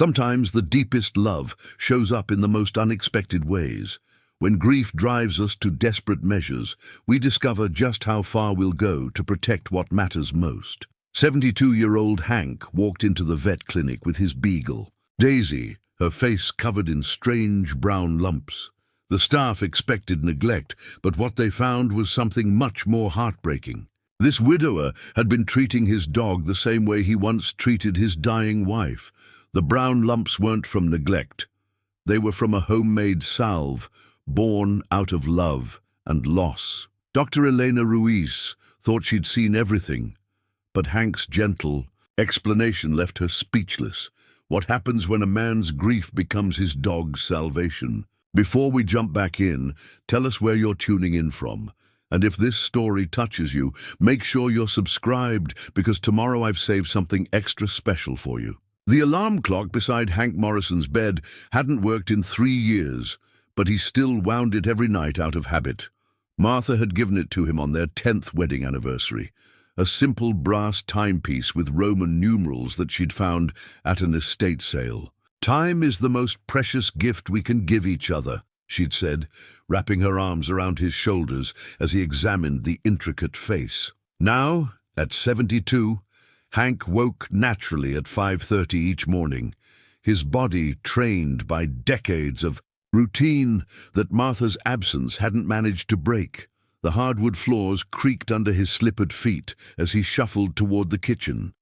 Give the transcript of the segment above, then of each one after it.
Sometimes the deepest love shows up in the most unexpected ways. When grief drives us to desperate measures, we discover just how far we'll go to protect what matters most. 72-year-old Hank walked into the vet clinic with his beagle, Daisy, her face covered in strange brown lumps. The staff expected neglect, but what they found was something much more heartbreaking. This widower had been treating his dog the same way he once treated his dying wife. The brown lumps weren't from neglect. They were from a homemade salve, born out of love and loss. Dr. Elena Ruiz thought she'd seen everything, but Hank's gentle explanation left her speechless. What happens when a man's grief becomes his dog's salvation? Before we jump back in, tell us where you're tuning in from. And if this story touches you, make sure you're subscribed, because tomorrow I've saved something extra special for you. The alarm clock beside Hank Morrison's bed hadn't worked in 3 years, but he still wound it every night out of habit. Martha had given it to him on their 10th wedding anniversary, a simple brass timepiece with Roman numerals that she'd found at an estate sale. "Time is the most precious gift we can give each other," she'd said, wrapping her arms around his shoulders as he examined the intricate face. Now, at 72, Hank woke naturally at 5:30 each morning, his body trained by decades of routine that Martha's absence hadn't managed to break. The hardwood floors creaked under his slippered feet as he shuffled toward the kitchen,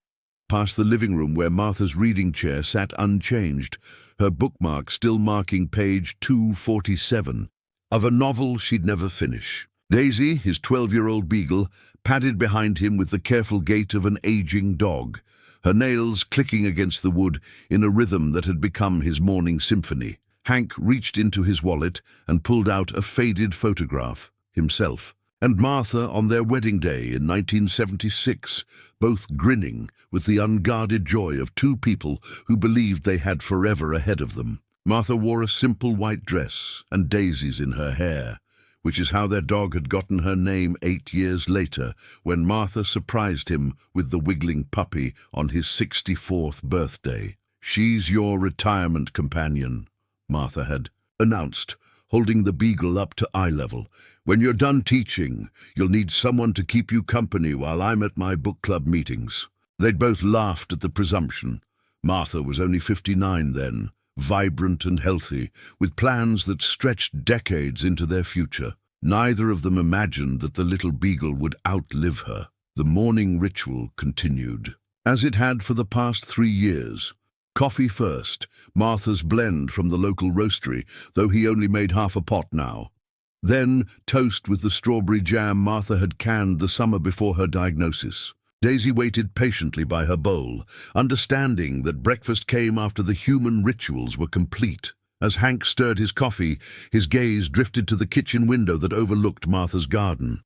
past the living room where Martha's reading chair sat unchanged, her bookmark still marking page 247 of a novel she'd never finish. Daisy, his 12-year-old beagle, padded behind him with the careful gait of an aging dog, her nails clicking against the wood in a rhythm that had become his morning symphony. Hank reached into his wallet and pulled out a faded photograph, himself and Martha on their wedding day in 1976, both grinning with the unguarded joy of two people who believed they had forever ahead of them. Martha wore a simple white dress and daisies in her hair, which is how their dog had gotten her name 8 years later, when Martha surprised him with the wiggling puppy on his 64th birthday. "She's your retirement companion," Martha had announced, holding the beagle up to eye level. "When you're done teaching, you'll need someone to keep you company while I'm at my book club meetings." They'd both laughed at the presumption. Martha was only 59 then, vibrant and healthy, with plans that stretched decades into their future. Neither of them imagined that the little beagle would outlive her. The morning ritual continued, as it had for the past 3 years. Coffee first, Martha's blend from the local roastery, though he only made half a pot now. Then toast with the strawberry jam Martha had canned the summer before her diagnosis. Daisy waited patiently by her bowl, understanding that breakfast came after the human rituals were complete. As Hank stirred his coffee, his gaze drifted to the kitchen window that overlooked Martha's garden.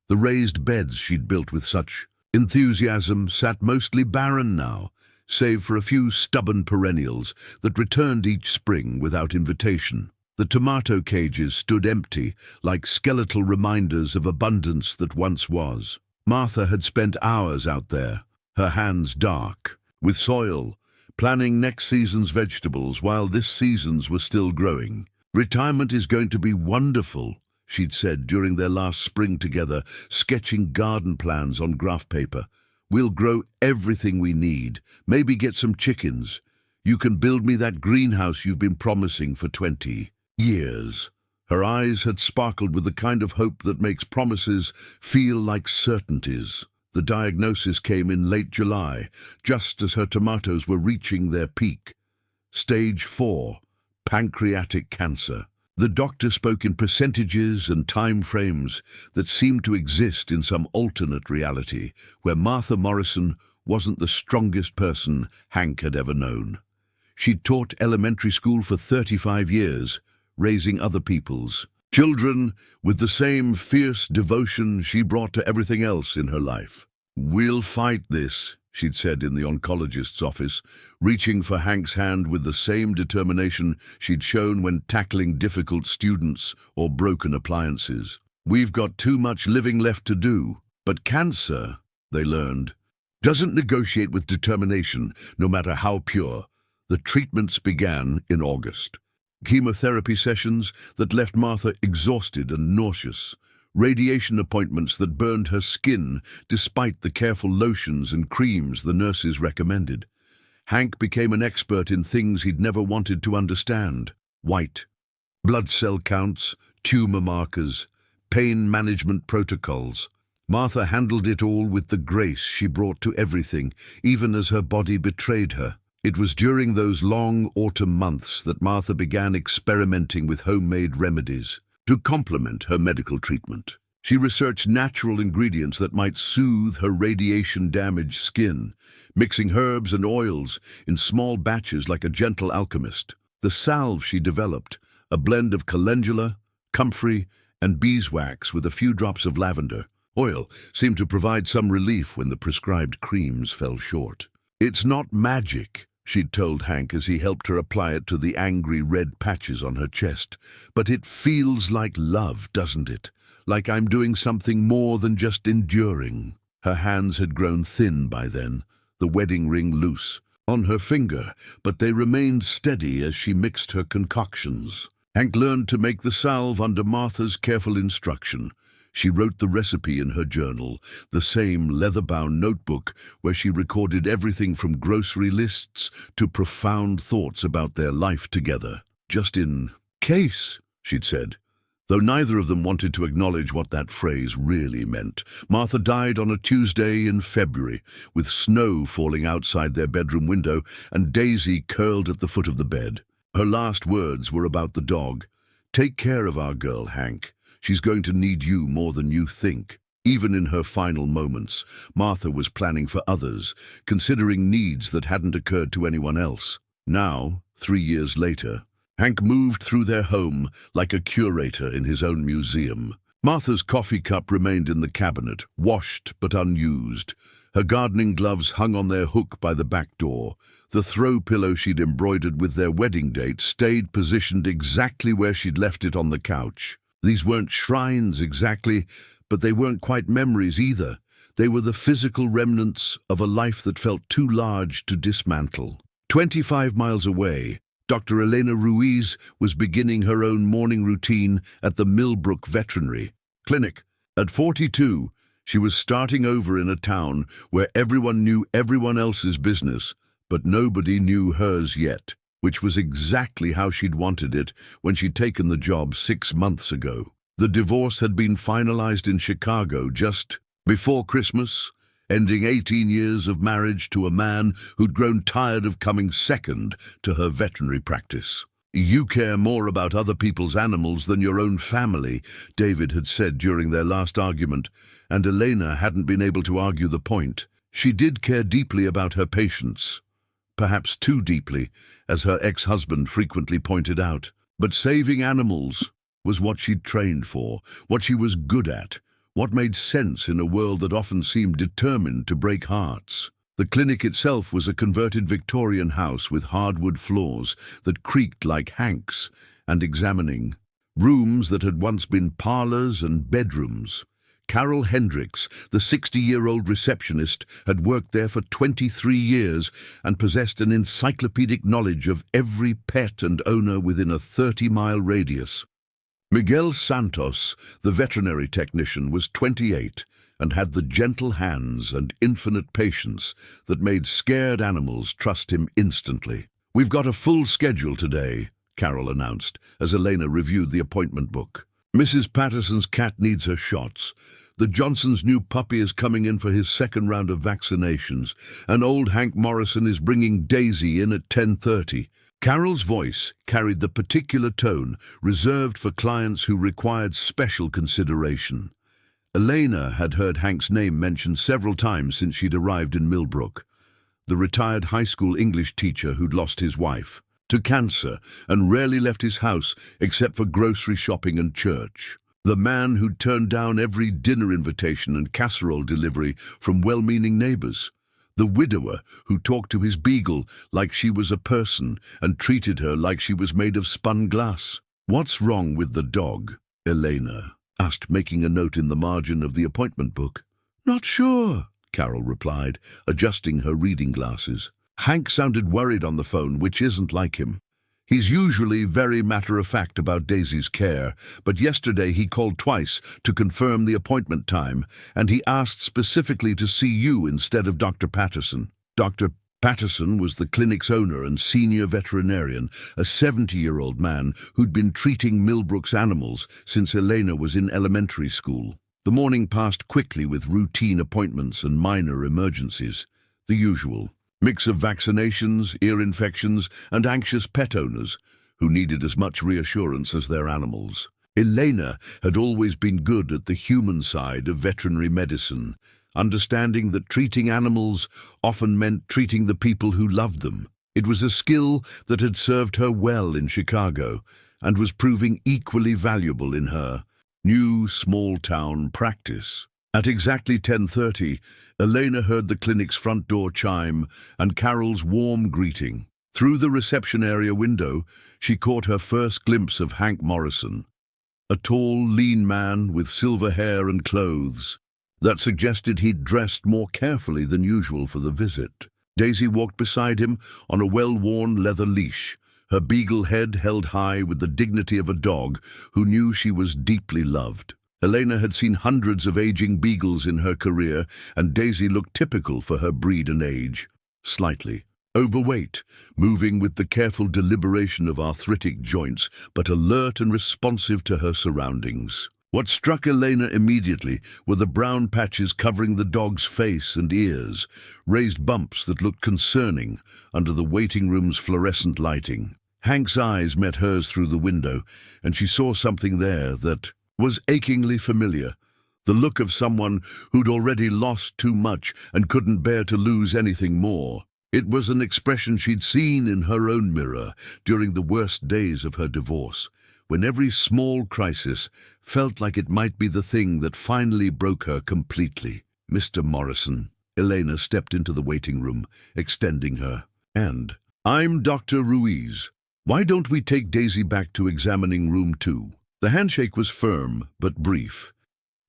The raised beds she'd built with such enthusiasm sat mostly barren now, save for a few stubborn perennials that returned each spring without invitation. The tomato cages stood empty, like skeletal reminders of abundance that once was. Martha had spent hours out there, her hands dark, with soil, planning next season's vegetables while this season's were still growing. "Retirement is going to be wonderful," she'd said during their last spring together, sketching garden plans on graph paper. "We'll grow everything we need, maybe get some chickens. You can build me that greenhouse you've been promising for 20 years. Her eyes had sparkled with the kind of hope that makes promises feel like certainties. The diagnosis came in late July, just as her tomatoes were reaching their peak. Stage 4, pancreatic cancer. The doctor spoke in percentages and time frames that seemed to exist in some alternate reality, where Martha Morrison wasn't the strongest person Hank had ever known. She'd taught elementary school for 35 years, raising other people's children with the same fierce devotion she brought to everything else in her life. "We'll fight this," she'd said in the oncologist's office, reaching for Hank's hand with the same determination she'd shown when tackling difficult students or broken appliances. "We've got too much living left to do." But cancer, they learned, doesn't negotiate with determination, no matter how pure. The treatments began in August. Chemotherapy sessions that left Martha exhausted and nauseous. Radiation appointments that burned her skin despite the careful lotions and creams the nurses recommended. Hank became an expert in things he'd never wanted to understand. White blood cell counts, tumor markers, pain management protocols. Martha handled it all with the grace she brought to everything, even as her body betrayed her. It was during those long autumn months that Martha began experimenting with homemade remedies to complement her medical treatment. She researched natural ingredients that might soothe her radiation-damaged skin, mixing herbs and oils in small batches like a gentle alchemist. The salve she developed, a blend of calendula, comfrey, and beeswax with a few drops of lavender oil, seemed to provide some relief when the prescribed creams fell short. "It's not magic," she'd told Hank as he helped her apply it to the angry red patches on her chest. "But it feels like love, doesn't it? Like I'm doing something more than just enduring." Her hands had grown thin by then, the wedding ring loose on her finger, but they remained steady as she mixed her concoctions. Hank learned to make the salve under Martha's careful instruction. She wrote the recipe in her journal, the same leather-bound notebook where she recorded everything from grocery lists to profound thoughts about their life together. "Just in case," she'd said. Though neither of them wanted to acknowledge what that phrase really meant. Martha died on a Tuesday in February, with snow falling outside their bedroom window and Daisy curled at the foot of the bed. Her last words were about the dog. "Take care of our girl, Hank. She's going to need you more than you think." Even in her final moments, Martha was planning for others, considering needs that hadn't occurred to anyone else. Now, 3 years later, Hank moved through their home like a curator in his own museum. Martha's coffee cup remained in the cabinet, washed but unused. Her gardening gloves hung on their hook by the back door. The throw pillow she'd embroidered with their wedding date stayed positioned exactly where she'd left it on the couch. These weren't shrines exactly, but they weren't quite memories either. They were the physical remnants of a life that felt too large to dismantle. 25 miles away, Dr. Elena Ruiz was beginning her own morning routine at the Millbrook Veterinary Clinic. At 42, she was starting over in a town where everyone knew everyone else's business, but nobody knew hers yet, which was exactly how she'd wanted it when she'd taken the job 6 months ago. The divorce had been finalized in Chicago just before Christmas, ending 18 years of marriage to a man who'd grown tired of coming second to her veterinary practice. "You care more about other people's animals than your own family," David had said during their last argument, and Elena hadn't been able to argue the point. She did care deeply about her patients. Perhaps too deeply, as her ex-husband frequently pointed out. But saving animals was what she'd trained for, what she was good at, what made sense in a world that often seemed determined to break hearts. The clinic itself was a converted Victorian house with hardwood floors that creaked like Hank's, and examining rooms that had once been parlors and bedrooms. Carol Hendricks, the 60-year-old receptionist, had worked there for 23 years and possessed an encyclopedic knowledge of every pet and owner within a 30-mile radius. Miguel Santos, the veterinary technician, was 28 and had the gentle hands and infinite patience that made scared animals trust him instantly. "We've got a full schedule today," Carol announced as Elena reviewed the appointment book. "Mrs. Patterson's cat needs her shots. The Johnson's new puppy is coming in for his second round of vaccinations, and old Hank Morrison is bringing Daisy in at 10:30. Carol's voice carried the particular tone reserved for clients who required special consideration. Elena had heard Hank's name mentioned several times since she'd arrived in Millbrook. The retired high school English teacher who'd lost his wife to cancer and rarely left his house except for grocery shopping and church. The man who'd turned down every dinner invitation and casserole delivery from well-meaning neighbors. The widower who talked to his beagle like she was a person and treated her like she was made of spun glass. "What's wrong with the dog?" Elena asked, making a note in the margin of the appointment book. "Not sure," Carol replied, adjusting her reading glasses. Hank sounded worried on the phone, which isn't like him. He's usually very matter-of-fact about Daisy's care, but yesterday he called twice to confirm the appointment time, and he asked specifically to see you instead of Dr. Patterson. Dr. Patterson was the clinic's owner and senior veterinarian, a 70-year-old man who'd been treating Millbrook's animals since Elena was in elementary school. The morning passed quickly with routine appointments and minor emergencies. The usual mix of vaccinations, ear infections, and anxious pet owners who needed as much reassurance as their animals. Elena had always been good at the human side of veterinary medicine, understanding that treating animals often meant treating the people who loved them. It was a skill that had served her well in Chicago and was proving equally valuable in her new small-town practice. At exactly 10:30, Elena heard the clinic's front door chime and Carol's warm greeting. Through the reception area window, she caught her first glimpse of Hank Morrison, a tall, lean man with silver hair and clothes that suggested he'd dressed more carefully than usual for the visit. Daisy walked beside him on a well-worn leather leash, her beagle head held high with the dignity of a dog who knew she was deeply loved. Elena had seen hundreds of aging beagles in her career, and Daisy looked typical for her breed and age. Slightly overweight, moving with the careful deliberation of arthritic joints, but alert and responsive to her surroundings. What struck Elena immediately were the brown patches covering the dog's face and ears, raised bumps that looked concerning under the waiting room's fluorescent lighting. Hank's eyes met hers through the window, and she saw something there that was achingly familiar, the look of someone who'd already lost too much and couldn't bear to lose anything more. It was an expression she'd seen in her own mirror during the worst days of her divorce, when every small crisis felt like it might be the thing that finally broke her completely. "Mr. Morrison." Elena stepped into the waiting room, extending her hand. "I'm Dr. Ruiz. Why don't we take Daisy back to examining room 2? The handshake was firm, but brief,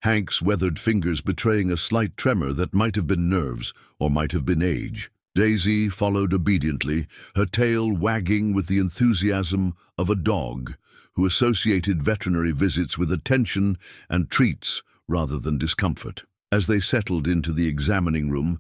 Hank's weathered fingers betraying a slight tremor that might have been nerves or might have been age. Daisy followed obediently, her tail wagging with the enthusiasm of a dog who associated veterinary visits with attention and treats rather than discomfort. As they settled into the examining room,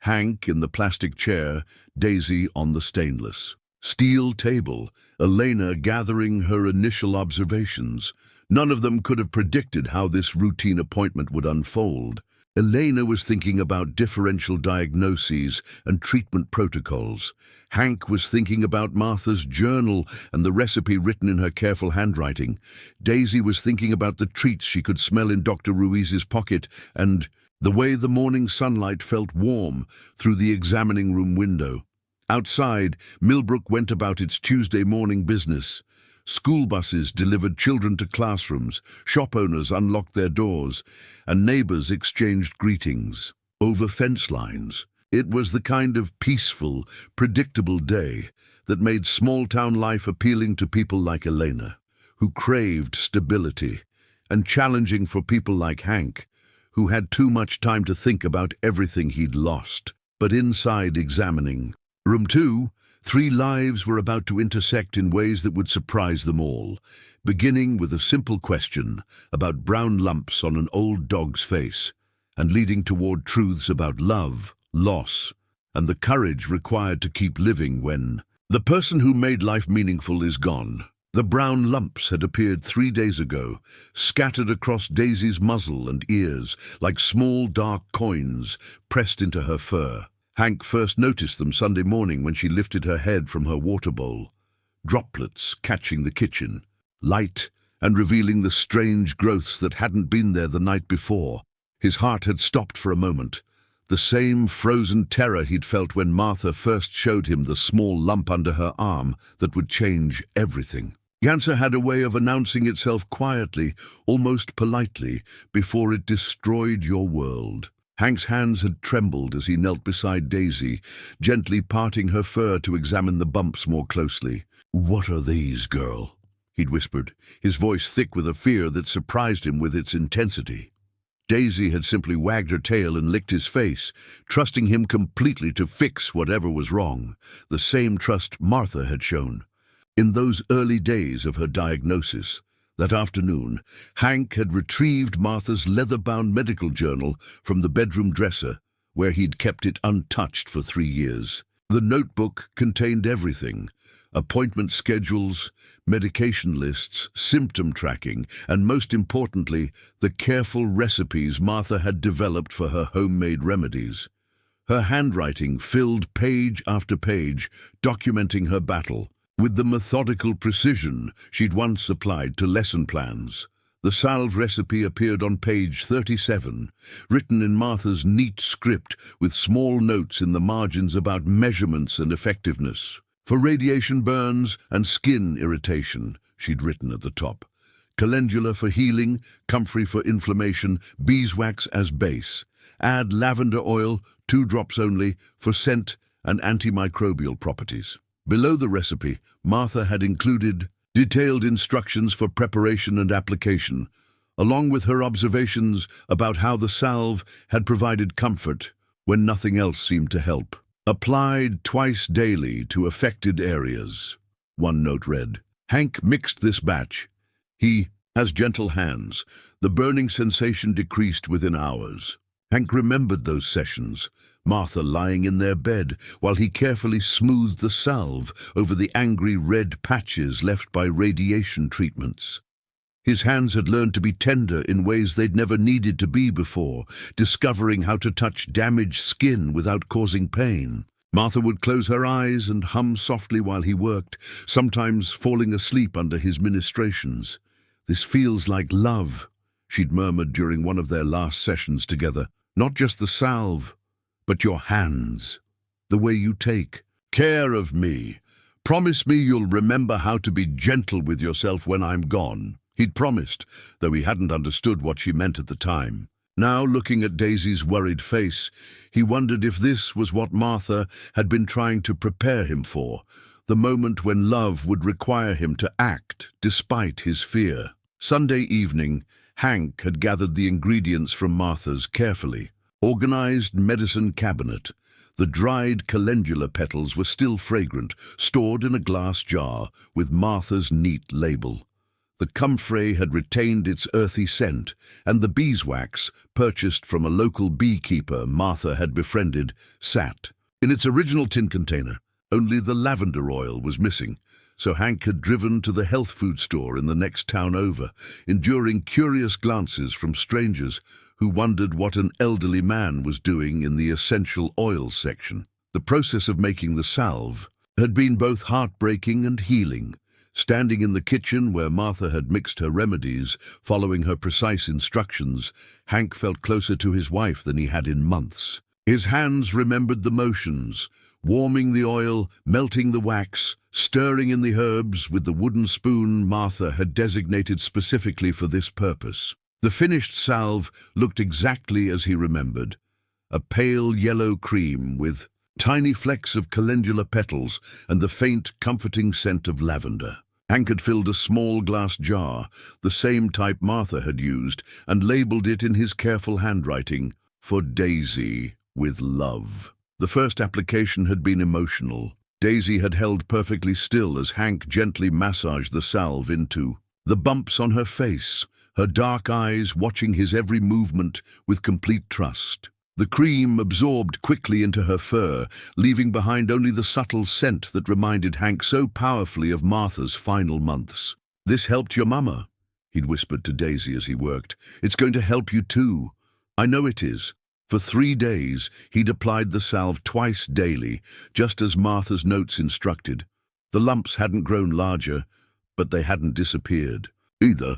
Hank in the plastic chair, Daisy on the stainless steel table, Elena gathering her initial observations. None of them could have predicted how this routine appointment would unfold. Elena was thinking about differential diagnoses and treatment protocols. Hank was thinking about Martha's journal and the recipe written in her careful handwriting. Daisy was thinking about the treats she could smell in Dr. Ruiz's pocket and the way the morning sunlight felt warm through the examining room window. Outside, Millbrook went about its Tuesday morning business. School buses delivered children to classrooms, shop owners unlocked their doors, and neighbors exchanged greetings over fence lines. It was the kind of peaceful, predictable day that made small-town life appealing to people like Elena, who craved stability, and challenging for people like Hank, who had too much time to think about everything he'd lost. But inside examining room 2, 3 lives were about to intersect in ways that would surprise them all, beginning with a simple question about brown lumps on an old dog's face, and leading toward truths about love, loss, and the courage required to keep living when the person who made life meaningful is gone. The brown lumps had appeared 3 days ago, scattered across Daisy's muzzle and ears like small dark coins pressed into her fur. Hank first noticed them Sunday morning when she lifted her head from her water bowl, droplets catching the kitchen, light and revealing the strange growths that hadn't been there the night before. His heart had stopped for a moment, the same frozen terror he'd felt when Martha first showed him the small lump under her arm that would change everything. Cancer had a way of announcing itself quietly, almost politely, before it destroyed your world. Hank's hands had trembled as he knelt beside Daisy, gently parting her fur to examine the bumps more closely. "What are these, girl?" he'd whispered, his voice thick with a fear that surprised him with its intensity. Daisy had simply wagged her tail and licked his face, trusting him completely to fix whatever was wrong, the same trust Martha had shown. In those early days of her diagnosis, that afternoon, Hank had retrieved Martha's leather-bound medical journal from the bedroom dresser, where he'd kept it untouched for 3 years. The notebook contained everything: appointment schedules, medication lists, symptom tracking, and most importantly, the careful recipes Martha had developed for her homemade remedies. Her handwriting filled page after page, documenting her battle, with the methodical precision she'd once applied to lesson plans. The salve recipe appeared on page 37, written in Martha's neat script with small notes in the margins about measurements and effectiveness. For radiation burns and skin irritation, she'd written at the top. Calendula for healing, comfrey for inflammation, beeswax as base. Add lavender oil, 2 drops only, for scent and antimicrobial properties. Below the recipe, Martha had included detailed instructions for preparation and application, along with her observations about how the salve had provided comfort when nothing else seemed to help. Applied twice daily to affected areas. One note read, Hank mixed this batch. He has gentle hands. The burning sensation decreased within hours. Hank remembered those sessions, Martha lying in their bed while he carefully smoothed the salve over the angry red patches left by radiation treatments. His hands had learned to be tender in ways they'd never needed to be before, discovering how to touch damaged skin without causing pain. Martha would close her eyes and hum softly while he worked, sometimes falling asleep under his ministrations. "This feels like love," she'd murmured during one of their last sessions together. "Not just the salve, but your hands, the way you take care of me. Promise me you'll remember how to be gentle with yourself when I'm gone." He'd promised, though he hadn't understood what she meant at the time. Now, looking at Daisy's worried face, he wondered if this was what Martha had been trying to prepare him for, the moment when love would require him to act despite his fear. Sunday evening, Hank had gathered the ingredients from Martha's carefully organized medicine cabinet. The dried calendula petals were still fragrant, stored in a glass jar with Martha's neat label. The comfrey had retained its earthy scent, and the beeswax, purchased from a local beekeeper Martha had befriended, sat in its original tin container. Only the lavender oil was missing, so Hank had driven to the health food store in the next town over, enduring curious glances from strangers who wondered what an elderly man was doing in the essential oils section. The process of making the salve had been both heartbreaking and healing. Standing in the kitchen where Martha had mixed her remedies, following her precise instructions, Hank felt closer to his wife than he had in months. His hands remembered the motions, warming the oil, melting the wax, stirring in the herbs with the wooden spoon Martha had designated specifically for this purpose. The finished salve looked exactly as he remembered, a pale yellow cream with tiny flecks of calendula petals and the faint, comforting scent of lavender. Hank had filled a small glass jar, the same type Martha had used, and labeled it in his careful handwriting, "For Daisy, with love." The first application had been emotional. Daisy had held perfectly still as Hank gently massaged the salve into the bumps on her face, her dark eyes watching his every movement with complete trust. The cream absorbed quickly into her fur, leaving behind only the subtle scent that reminded Hank so powerfully of Martha's final months. "This helped your mama," he'd whispered to Daisy as he worked. "It's going to help you too. I know it is." For 3 days, he'd applied the salve twice daily, just as Martha's notes instructed. The lumps hadn't grown larger, but they hadn't disappeared either,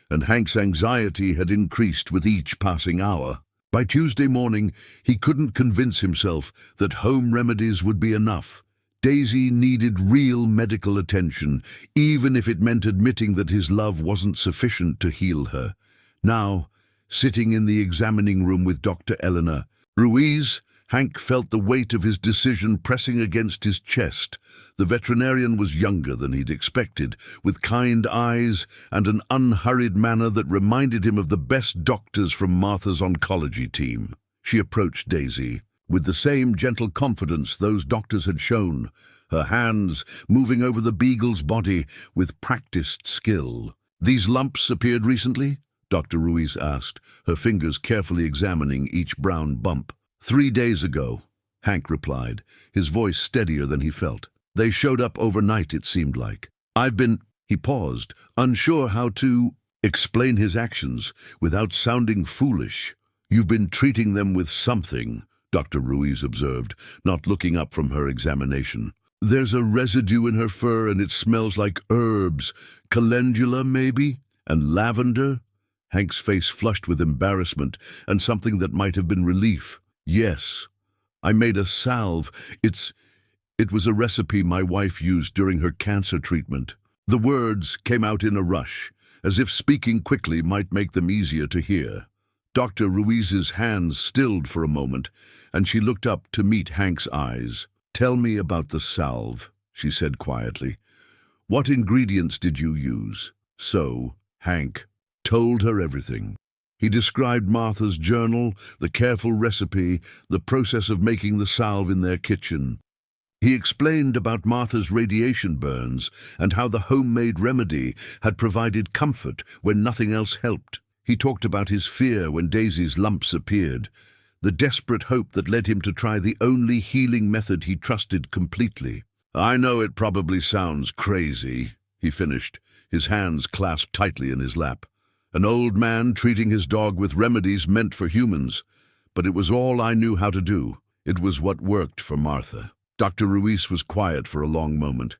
and Hank's anxiety had increased with each passing hour. By Tuesday morning, he couldn't convince himself that home remedies would be enough. Daisy needed real medical attention, even if it meant admitting that his love wasn't sufficient to heal her. Now, sitting in the examining room with Dr. Elena Ruiz, Hank felt the weight of his decision pressing against his chest. The veterinarian was younger than he'd expected, with kind eyes and an unhurried manner that reminded him of the best doctors from Martha's oncology team. She approached Daisy with the same gentle confidence those doctors had shown, her hands moving over the beagle's body with practiced skill. "These lumps appeared recently?" Dr. Ruiz asked, her fingers carefully examining each brown bump. 3 days ago, Hank replied, his voice steadier than he felt. "They showed up overnight, it seemed like. He paused, unsure how to explain his actions without sounding foolish. "You've been treating them with something," Dr. Ruiz observed, not looking up from her examination. "There's a residue in her fur and it smells like herbs. Calendula, maybe? And lavender?" Hank's face flushed with embarrassment and something that might have been relief. "Yes, I made a salve. It was a recipe my wife used during her cancer treatment." The words came out in a rush, as if speaking quickly might make them easier to hear. Dr. Ruiz's hands stilled for a moment, and she looked up to meet Hank's eyes. "Tell me about the salve," she said quietly. "What ingredients did you use?" So, Hank told her everything. He described Martha's journal, the careful recipe, the process of making the salve in their kitchen. He explained about Martha's radiation burns and how the homemade remedy had provided comfort when nothing else helped. He talked about his fear when Daisy's lumps appeared, the desperate hope that led him to try the only healing method he trusted completely. "I know it probably sounds crazy," he finished, his hands clasped tightly in his lap. "An old man treating his dog with remedies meant for humans, but it was all I knew how to do. It was what worked for Martha." Dr. Ruiz was quiet for a long moment,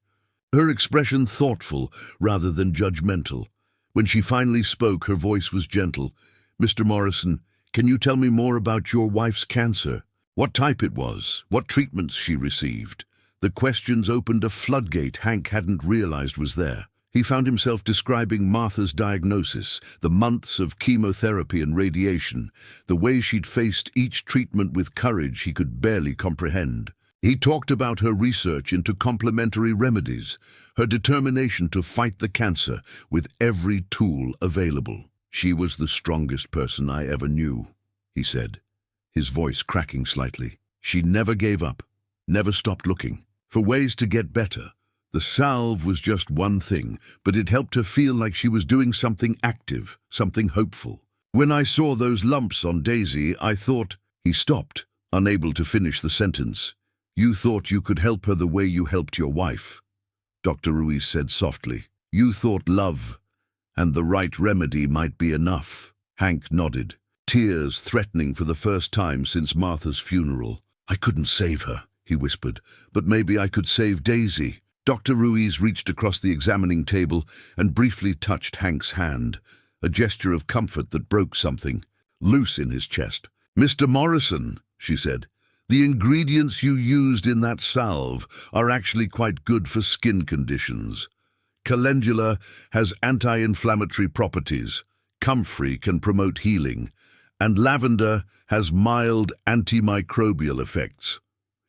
her expression thoughtful rather than judgmental. When she finally spoke, her voice was gentle. "Mr. Morrison, can you tell me more about your wife's cancer? What type it was? What treatments she received?" The questions opened a floodgate Hank hadn't realized was there. He found himself describing Martha's diagnosis, the months of chemotherapy and radiation, the way she'd faced each treatment with courage he could barely comprehend. He talked about her research into complementary remedies, her determination to fight the cancer with every tool available. "She was the strongest person I ever knew," he said, his voice cracking slightly. "She never gave up, never stopped looking for ways to get better. The salve was just one thing, but it helped her feel like she was doing something active, something hopeful. When I saw those lumps on Daisy, I thought—" He stopped, unable to finish the sentence. "You thought you could help her the way you helped your wife," Dr. Ruiz said softly. "You thought love and the right remedy might be enough." Hank nodded, tears threatening for the first time since Martha's funeral. "I couldn't save her," he whispered, "but maybe I could save Daisy." Dr. Ruiz reached across the examining table and briefly touched Hank's hand, a gesture of comfort that broke something loose in his chest. "Mr. Morrison," she said, "the ingredients you used in that salve are actually quite good for skin conditions. Calendula has anti-inflammatory properties, comfrey can promote healing, and lavender has mild antimicrobial effects.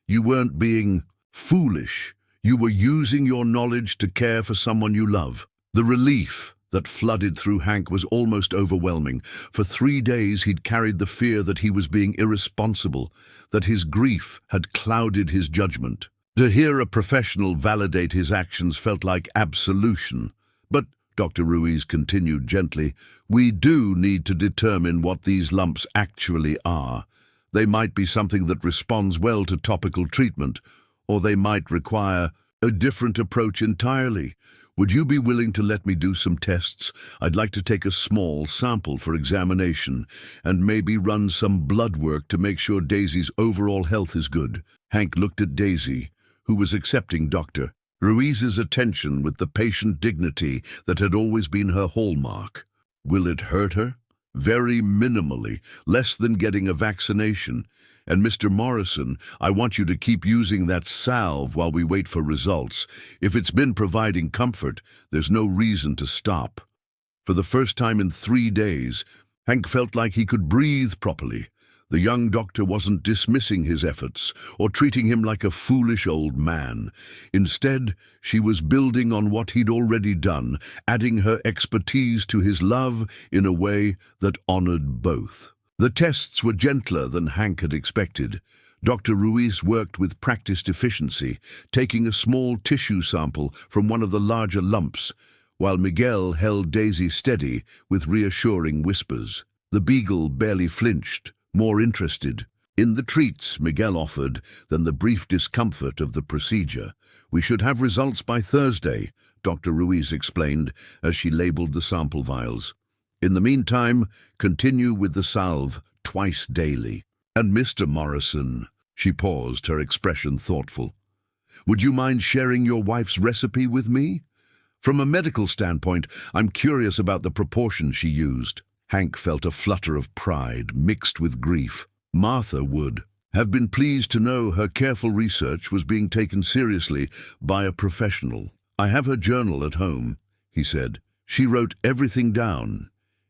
You weren't being foolish. You were using your knowledge to care for someone you love." The relief that flooded through Hank was almost overwhelming. For 3 days he'd carried the fear that he was being irresponsible, that his grief had clouded his judgment. To hear a professional validate his actions felt like absolution. "But," Dr. Ruiz continued gently, "we do need to determine what these lumps actually are. They might be something that responds well to topical treatment, or they might require a different approach entirely. Would you be willing to let me do some tests? I'd like to take a small sample for examination and maybe run some blood work to make sure Daisy's overall health is good." Hank looked at Daisy, who was accepting Dr. Ruiz's attention with the patient dignity that had always been her hallmark. "Will it hurt her?" "Very minimally, less than getting a vaccination. And Mr. Morrison, I want you to keep using that salve while we wait for results. If it's been providing comfort, there's no reason to stop." For the first time in 3 days, Hank felt like he could breathe properly. The young doctor wasn't dismissing his efforts or treating him like a foolish old man. Instead, she was building on what he'd already done, adding her expertise to his love in a way that honored both. The tests were gentler than Hank had expected. Dr. Ruiz worked with practiced efficiency, taking a small tissue sample from one of the larger lumps, while Miguel held Daisy steady with reassuring whispers. The beagle barely flinched, more interested in the treats Miguel offered than the brief discomfort of the procedure. "We should have results by Thursday," Dr. Ruiz explained as she labeled the sample vials. "In the meantime, continue with the salve twice daily. And Mr. Morrison," she paused, her expression thoughtful, "would you mind sharing your wife's recipe with me? From a medical standpoint, I'm curious about the proportions she used." Hank felt a flutter of pride mixed with grief. Martha would have been pleased to know her careful research was being taken seriously by a professional. "I have her journal at home," he said. "She wrote everything down.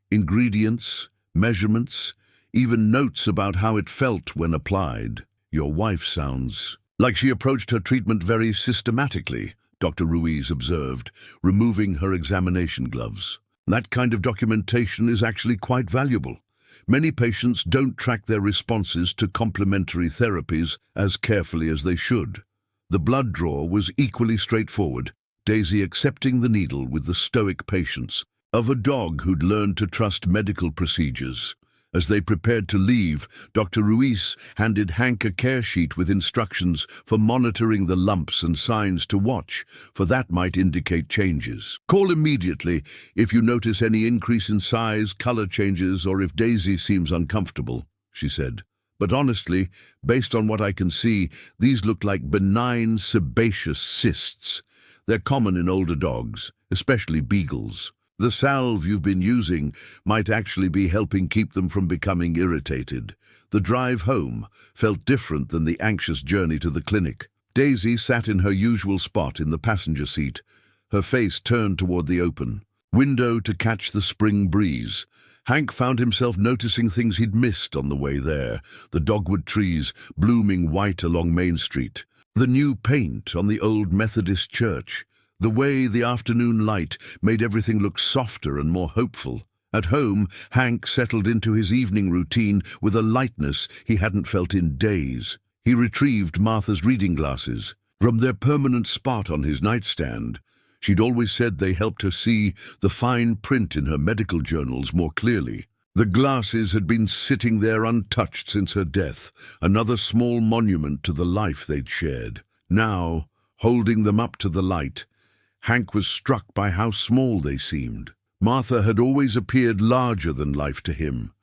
Ingredients, measurements, even notes about how it felt when applied." "Your wife sounds like she approached her treatment very systematically," Dr. Ruiz observed, removing her examination gloves. "That kind of documentation is actually quite valuable. Many patients don't track their responses to complementary therapies as carefully as they should." The blood draw was equally straightforward, Daisy accepting the needle with the stoic patience of a dog who'd learned to trust medical procedures. As they prepared to leave, Dr. Ruiz handed Hank a care sheet with instructions for monitoring the lumps and signs to watch, for that might indicate changes. "Call immediately if you notice any increase in size, color changes, or if Daisy seems uncomfortable," she said. "But honestly, based on what I can see, these look like benign sebaceous cysts. They're common in older dogs, especially beagles. The salve you've been using might actually be helping keep them from becoming irritated." The drive home felt different than the anxious journey to the clinic. Daisy sat in her usual spot in the passenger seat, her face turned toward the open window to catch the spring breeze. Hank found himself noticing things he'd missed on the way there: the dogwood trees blooming white along Main Street, the new paint on the old Methodist church, the way the afternoon light made everything look softer and more hopeful. At home, Hank settled into his evening routine with a lightness he hadn't felt in days. He retrieved Martha's reading glasses from their permanent spot on his nightstand. She'd always said they helped her see the fine print in her medical journals more clearly. The glasses had been sitting there untouched since her death, another small monument to the life they'd shared. Now, holding them up to the light, Hank was struck by how small they seemed. Martha had always appeared larger than life to him,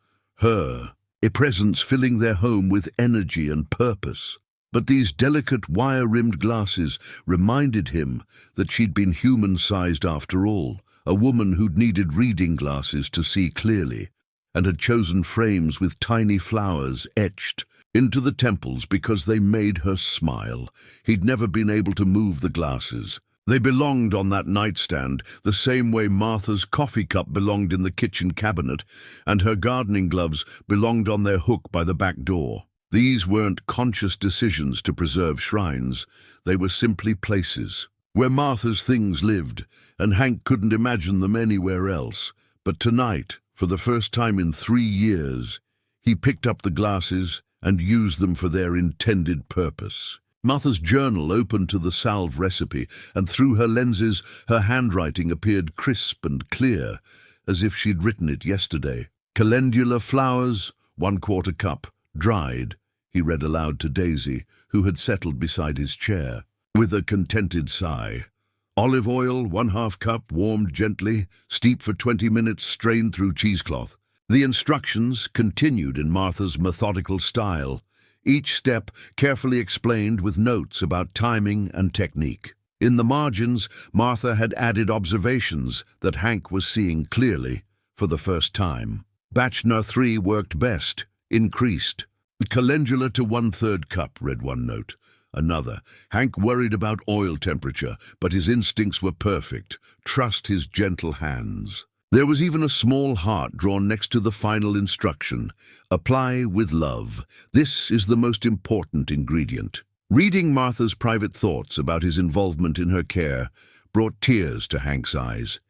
a presence filling their home with energy and purpose. But these delicate wire-rimmed glasses reminded him that she'd been human-sized after all, a woman who'd needed reading glasses to see clearly, and had chosen frames with tiny flowers etched into the temples because they made her smile. He'd never been able to move the glasses. They belonged on that nightstand, the same way Martha's coffee cup belonged in the kitchen cabinet, and her gardening gloves belonged on their hook by the back door. These weren't conscious decisions to preserve shrines. They were simply places where Martha's things lived, and Hank couldn't imagine them anywhere else. But tonight, for the first time in 3 years, he picked up the glasses and used them for their intended purpose. Martha's journal opened to the salve recipe, and through her lenses her handwriting appeared crisp and clear, as if she'd written it yesterday. "Calendula flowers, 1/4 cup, dried," he read aloud to Daisy, who had settled beside his chair. With a contented sigh. "Olive oil, 1/2 cup, warmed gently, steep for 20 minutes, strained through cheesecloth." The instructions continued in Martha's methodical style, each step carefully explained with notes about timing and technique. In the margins, Martha had added observations that Hank was seeing clearly for the first time. "Batch No. 3 worked best, increased. Calendula to 1/3 cup," read one note. Another, "Hank worried about oil temperature, but his instincts were perfect. Trust his gentle hands." There was even a small heart drawn next to the final instruction. Apply with love. This is the most important ingredient. Reading Martha's private thoughts about his involvement in her care brought tears to Hank's eyes.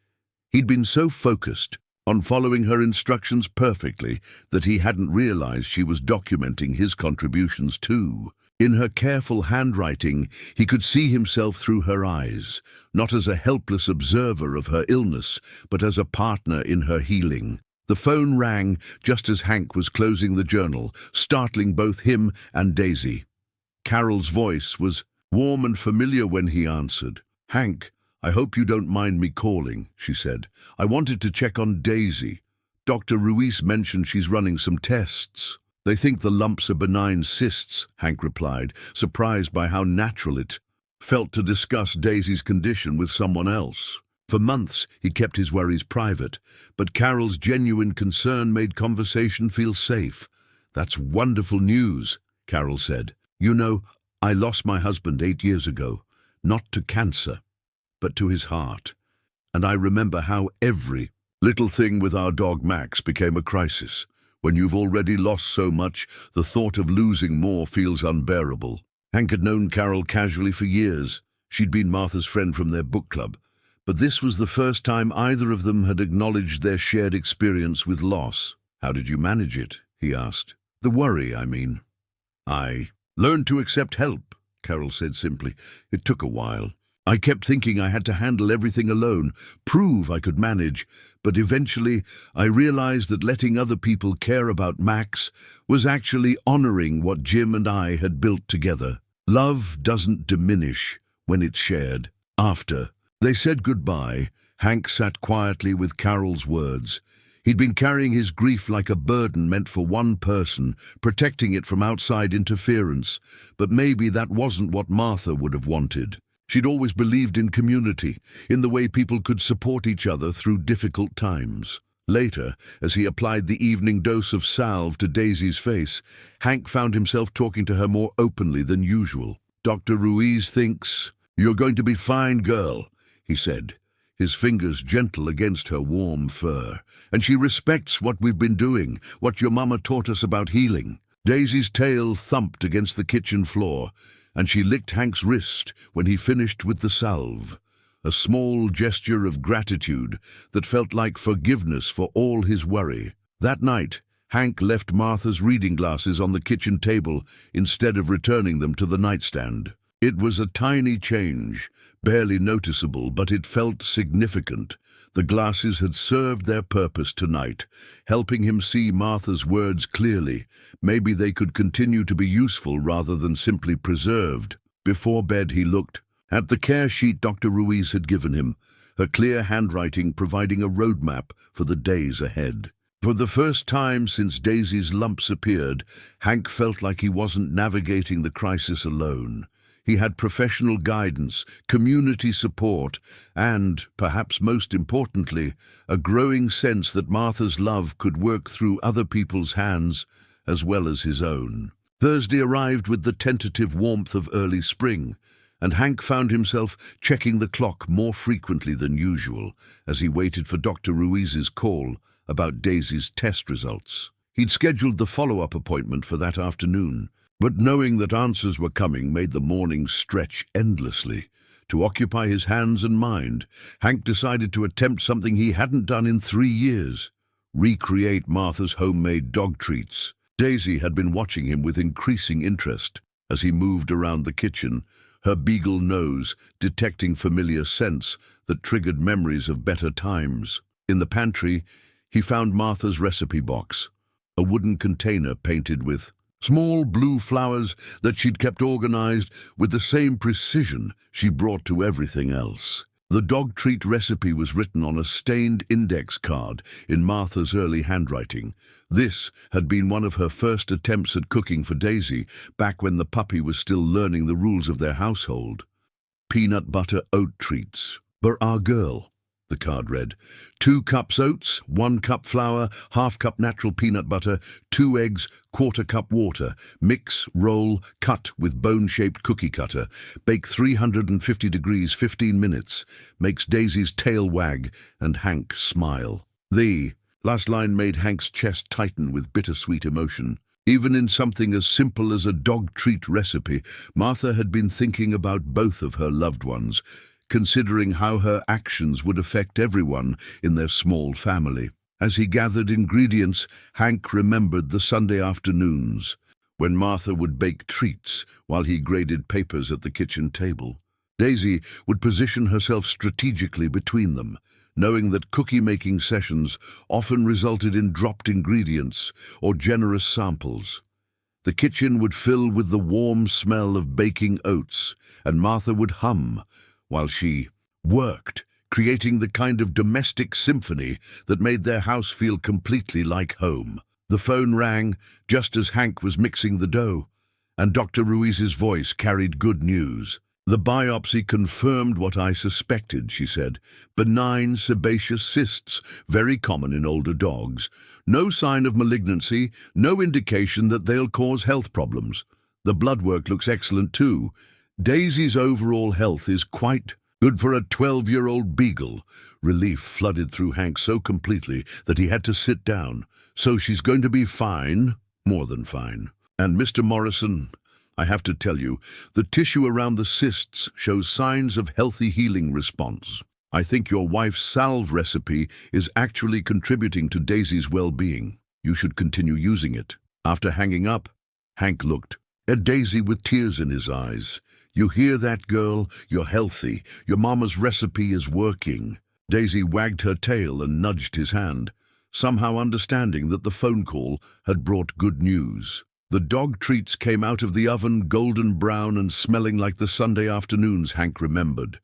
He'd been so focused on following her instructions perfectly that he hadn't realized she was documenting his contributions too. In her careful handwriting, he could see himself through her eyes, not as a helpless observer of her illness, but as a partner in her healing. The phone rang just as Hank was closing the journal, startling both him and Daisy. Carol's voice was warm and familiar when he answered. "Hank, I hope you don't mind me calling," she said. "I wanted to check on Daisy. Dr. Ruiz mentioned she's running some tests." "They think the lumps are benign cysts," Hank replied, surprised by how natural it felt to discuss Daisy's condition with someone else. For months, he kept his worries private, but Carol's genuine concern made conversation feel safe. "That's wonderful news," Carol said. "You know, I lost my husband 8 years ago, not to cancer, but to his heart. And I remember how every little thing with our dog Max became a crisis. When you've already lost so much, the thought of losing more feels unbearable." Hank had known Carol casually for years. She'd been Martha's friend from their book club. But this was the first time either of them had acknowledged their shared experience with loss. "How did you manage it?" he asked. "The worry, I mean." "I learned to accept help," Carol said simply. "It took a while. I kept thinking I had to handle everything alone, prove I could manage, but eventually I realized that letting other people care about Max was actually honoring what Jim and I had built together. Love doesn't diminish when it's shared." After they said goodbye, Hank sat quietly with Carol's words. He'd been carrying his grief like a burden meant for one person, protecting it from outside interference, but maybe that wasn't what Martha would have wanted. She'd always believed in community, in the way people could support each other through difficult times. Later, as he applied the evening dose of salve to Daisy's face, Hank found himself talking to her more openly than usual. "Dr. Ruiz thinks you're going to be fine, girl," he said, his fingers gentle against her warm fur. "And she respects what we've been doing, what your mama taught us about healing." Daisy's tail thumped against the kitchen floor, and she licked Hank's wrist when he finished with the salve, a small gesture of gratitude that felt like forgiveness for all his worry. That night, Hank left Martha's reading glasses on the kitchen table instead of returning them to the nightstand. It was a tiny change, barely noticeable, but it felt significant. The glasses had served their purpose tonight, helping him see Martha's words clearly. Maybe they could continue to be useful rather than simply preserved. Before bed, he looked at the care sheet Dr. Ruiz had given him, her clear handwriting providing a roadmap for the days ahead. For the first time since Daisy's lumps appeared, Hank felt like he wasn't navigating the crisis alone. He had professional guidance, community support, and, perhaps most importantly, a growing sense that Martha's love could work through other people's hands as well as his own. Thursday arrived with the tentative warmth of early spring, and Hank found himself checking the clock more frequently than usual as he waited for Dr. Ruiz's call about Daisy's test results. He'd scheduled the follow-up appointment for that afternoon, but knowing that answers were coming made the morning stretch endlessly. To occupy his hands and mind, Hank decided to attempt something he hadn't done in 3 years: recreate Martha's homemade dog treats. Daisy had been watching him with increasing interest as he moved around the kitchen, her beagle nose detecting familiar scents that triggered memories of better times. In the pantry, he found Martha's recipe box, a wooden container painted with small blue flowers that she'd kept organized with the same precision she brought to everything else. The dog treat recipe was written on a stained index card in Martha's early handwriting. This had been one of her first attempts at cooking for Daisy, back when the puppy was still learning the rules of their household. "Peanut butter oat treats for our girl," the card read. 2 cups oats, 1 cup flour, ½ cup natural peanut butter, 2 eggs, ¼ cup water. Mix, roll, cut with bone-shaped cookie cutter. Bake 350 degrees 15 minutes. Makes Daisy's tail wag and Hank smile. The last line made Hank's chest tighten with bittersweet emotion. Even in something as simple as a dog treat recipe, Martha had been thinking about both of her loved ones, considering how her actions would affect everyone in their small family. As he gathered ingredients, Hank remembered the Sunday afternoons, when Martha would bake treats while he graded papers at the kitchen table. Daisy would position herself strategically between them, knowing that cookie-making sessions often resulted in dropped ingredients or generous samples. The kitchen would fill with the warm smell of baking oats, and Martha would hum while she worked, creating the kind of domestic symphony that made their house feel completely like home. The phone rang just as Hank was mixing the dough, and Dr. Ruiz's voice carried good news. "The biopsy confirmed what I suspected," she said. "Benign sebaceous cysts, very common in older dogs. No sign of malignancy, no indication that they'll cause health problems. The blood work looks excellent too. Daisy's overall health is quite good for a 12-year-old beagle." Relief flooded through Hank so completely that he had to sit down. "So she's going to be fine, more than fine. And Mr. Morrison, I have to tell you, the tissue around the cysts shows signs of healthy healing response. I think your wife's salve recipe is actually contributing to Daisy's well-being. You should continue using it." After hanging up, Hank looked at Daisy with tears in his eyes. "You hear that, girl? You're healthy. Your mama's recipe is working." Daisy wagged her tail and nudged his hand, somehow understanding that the phone call had brought good news. The dog treats came out of the oven golden brown and smelling like the Sunday afternoons Hank remembered.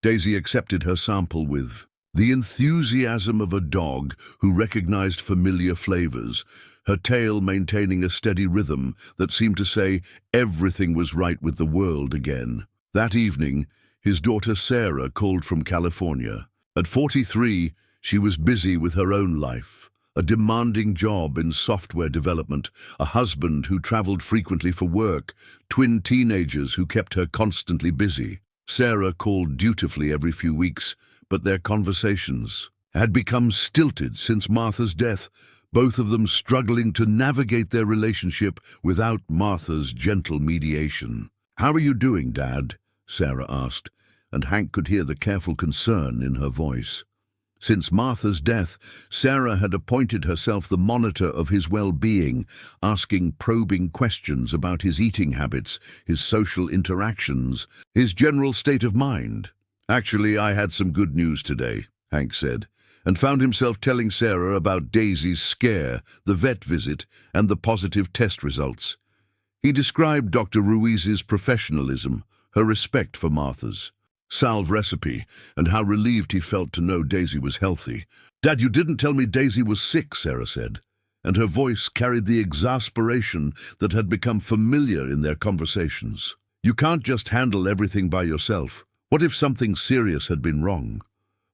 Daisy accepted her sample with the enthusiasm of a dog who recognized familiar flavors, her tail maintaining a steady rhythm that seemed to say everything was right with the world again. That evening, his daughter Sarah called from California. At 43, she was busy with her own life. A demanding job in software development, a husband who traveled frequently for work, twin teenagers who kept her constantly busy. Sarah called dutifully every few weeks, but their conversations had become stilted since Martha's death, both of them struggling to navigate their relationship without Martha's gentle mediation. "How are you doing, Dad?" Sarah asked, and Hank could hear the careful concern in her voice. Since Martha's death, Sarah had appointed herself the monitor of his well-being, asking probing questions about his eating habits, his social interactions, his general state of mind. "Actually, I had some good news today," Hank said, and found himself telling Sarah about Daisy's scare, the vet visit, and the positive test results. He described Dr. Ruiz's professionalism, her respect for Martha's salve recipe, and how relieved he felt to know Daisy was healthy. "Dad, you didn't tell me Daisy was sick," Sarah said, and her voice carried the exasperation that had become familiar in their conversations. "You can't just handle everything by yourself. What if something serious had been wrong?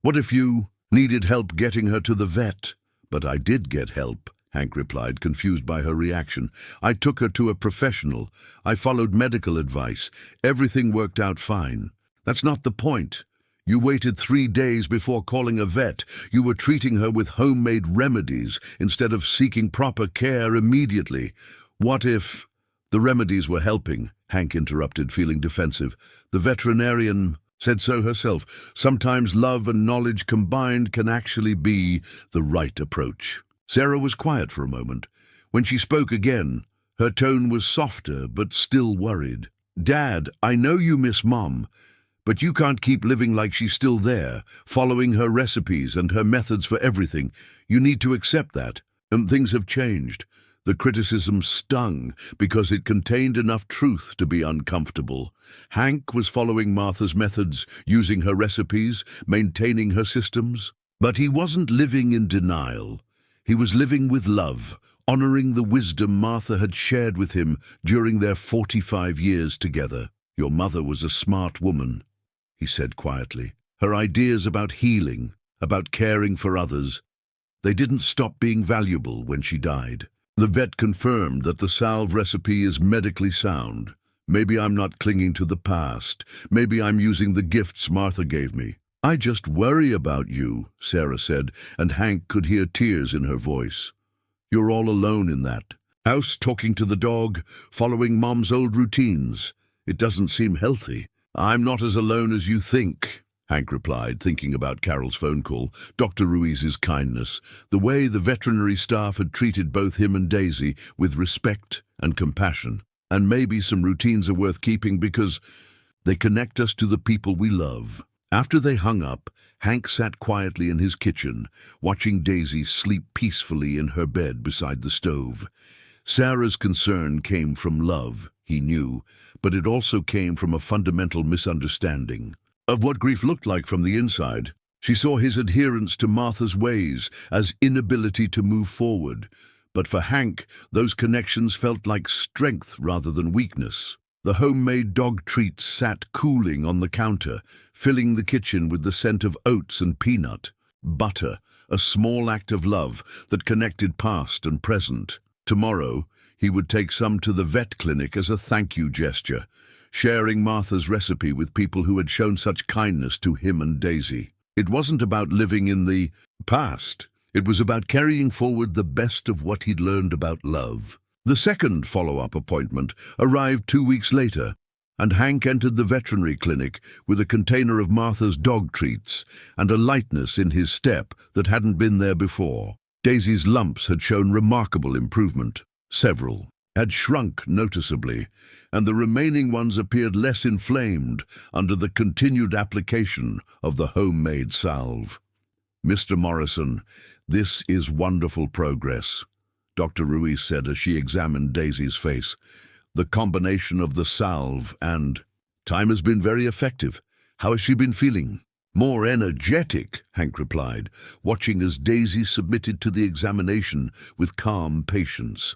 What if you needed help getting her to the vet?" "But I did get help," Hank replied, confused by her reaction. "I took her to a professional. I followed medical advice. Everything worked out fine." "That's not the point. You waited 3 days before calling a vet. You were treating her with homemade remedies instead of seeking proper care immediately. What if—" "The remedies were helping," Hank interrupted, feeling defensive. "The veterinarian said so herself. Sometimes love and knowledge combined can actually be the right approach." Sarah was quiet for a moment. When she spoke again, her tone was softer but still worried. "Dad, I know you miss Mom, but you can't keep living like she's still there, following her recipes and her methods for everything. You need to accept that. And things have changed." The criticism stung because it contained enough truth to be uncomfortable. Hank was following Martha's methods, using her recipes, maintaining her systems. But he wasn't living in denial. He was living with love, honoring the wisdom Martha had shared with him during their 45 years together. "Your mother was a smart woman," he said quietly. "Her ideas about healing, about caring for others, they didn't stop being valuable when she died." The vet confirmed that the salve recipe is medically sound. "Maybe I'm not clinging to the past. Maybe I'm using the gifts Martha gave me." "I just worry about you," Sarah said, and Hank could hear tears in her voice. "You're all alone in that house, talking to the dog, following Mom's old routines. It doesn't seem healthy." "I'm not as alone as you think," Hank replied, thinking about Carol's phone call, Dr. Ruiz's kindness, the way the veterinary staff had treated both him and Daisy with respect and compassion. "And maybe some routines are worth keeping because they connect us to the people we love." After they hung up, Hank sat quietly in his kitchen, watching Daisy sleep peacefully in her bed beside the stove. Sarah's concern came from love, he knew, but it also came from a fundamental misunderstanding of what grief looked like from the inside. She saw his adherence to Martha's ways as inability to move forward, but for Hank, those connections felt like strength rather than weakness. The homemade dog treats sat cooling on the counter, filling the kitchen with the scent of oats and peanut butter, a small act of love that connected past and present. Tomorrow, he would take some to the vet clinic as a thank you gesture, sharing Martha's recipe with people who had shown such kindness to him and Daisy. It wasn't about living in the past. It was about carrying forward the best of what he'd learned about love. The second follow-up appointment arrived 2 weeks later, and Hank entered the veterinary clinic with a container of Martha's dog treats and a lightness in his step that hadn't been there before. Daisy's lumps had shown remarkable improvement. Several had shrunk noticeably, and the remaining ones appeared less inflamed under the continued application of the homemade salve. "Mr. Morrison, this is wonderful progress," Dr. Ruiz said as she examined Daisy's face. "The combination of the salve and time has been very effective. How has she been feeling?" "More energetic," Hank replied, watching as Daisy submitted to the examination with calm patience.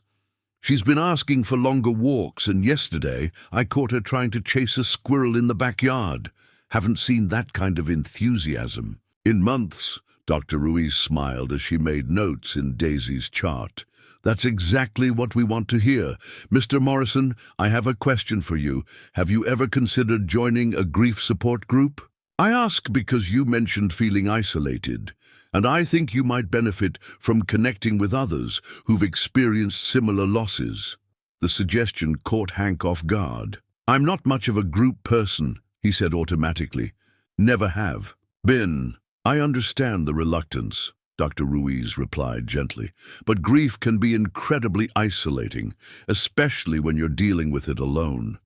"She's been asking for longer walks, and yesterday I caught her trying to chase a squirrel in the backyard. Haven't seen that kind of enthusiasm in months." Dr. Ruiz smiled as she made notes in Daisy's chart. "That's exactly what we want to hear. Mr. Morrison, I have a question for you. Have you ever considered joining a grief support group? I ask because you mentioned feeling isolated, and I think you might benefit from connecting with others who've experienced similar losses." The suggestion caught Hank off guard. "I'm not much of a group person," he said automatically. "Never have been." "I understand the reluctance," Dr. Ruiz replied gently, "but grief can be incredibly isolating, especially when you're dealing with it alone.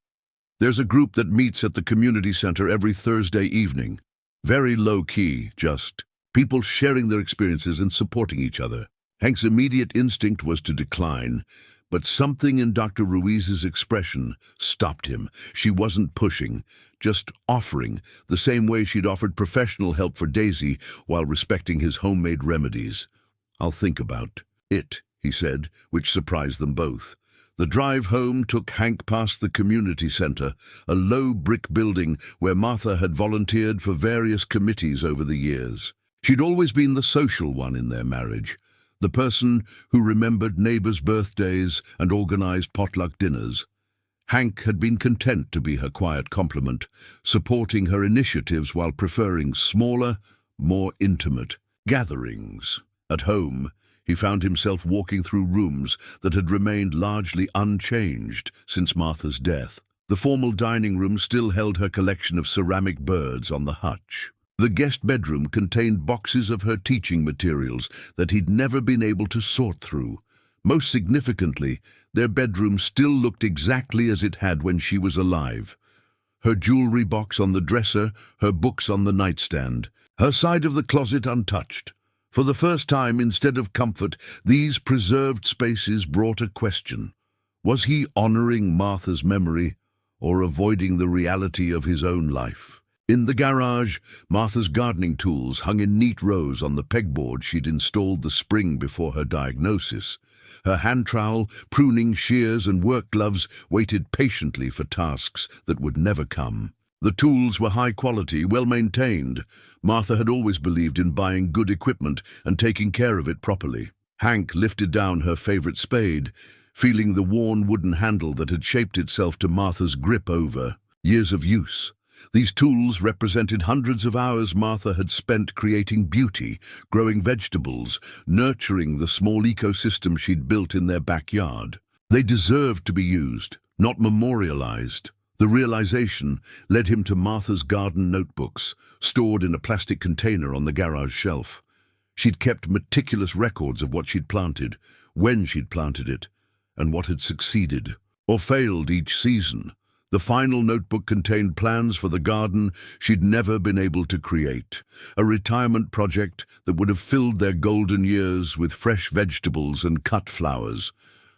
There's a group that meets at the community center every Thursday evening. Very low-key, just people sharing their experiences and supporting each other." Hank's immediate instinct was to decline, but something in Dr. Ruiz's expression stopped him. She wasn't pushing, just offering, the same way she'd offered professional help for Daisy while respecting his homemade remedies. "I'll think about it," he said, which surprised them both. The drive home took Hank past the community center, a low brick building where Martha had volunteered for various committees over the years. She'd always been the social one in their marriage, the person who remembered neighbors' birthdays and organized potluck dinners. Hank had been content to be her quiet complement, supporting her initiatives while preferring smaller, more intimate gatherings. At home, he found himself walking through rooms that had remained largely unchanged since Martha's death. The formal dining room still held her collection of ceramic birds on the hutch. The guest bedroom contained boxes of her teaching materials that he'd never been able to sort through. Most significantly, their bedroom still looked exactly as it had when she was alive. Her jewelry box on the dresser, her books on the nightstand, her side of the closet untouched. For the first time, instead of comfort, these preserved spaces brought a question. Was he honoring Martha's memory or avoiding the reality of his own life? In the garage, Martha's gardening tools hung in neat rows on the pegboard she'd installed the spring before her diagnosis. Her hand trowel, pruning shears, and work gloves waited patiently for tasks that would never come. The tools were high quality, well maintained. Martha had always believed in buying good equipment and taking care of it properly. Hank lifted down her favorite spade, feeling the worn wooden handle that had shaped itself to Martha's grip over years of use. These tools represented hundreds of hours Martha had spent creating beauty, growing vegetables, nurturing the small ecosystem she'd built in their backyard. They deserved to be used, not memorialized. The realization led him to Martha's garden notebooks, stored in a plastic container on the garage shelf. She'd kept meticulous records of what she'd planted, when she'd planted it, and what had succeeded or failed each season. The final notebook contained plans for the garden she'd never been able to create, a retirement project that would have filled their golden years with fresh vegetables and cut flowers.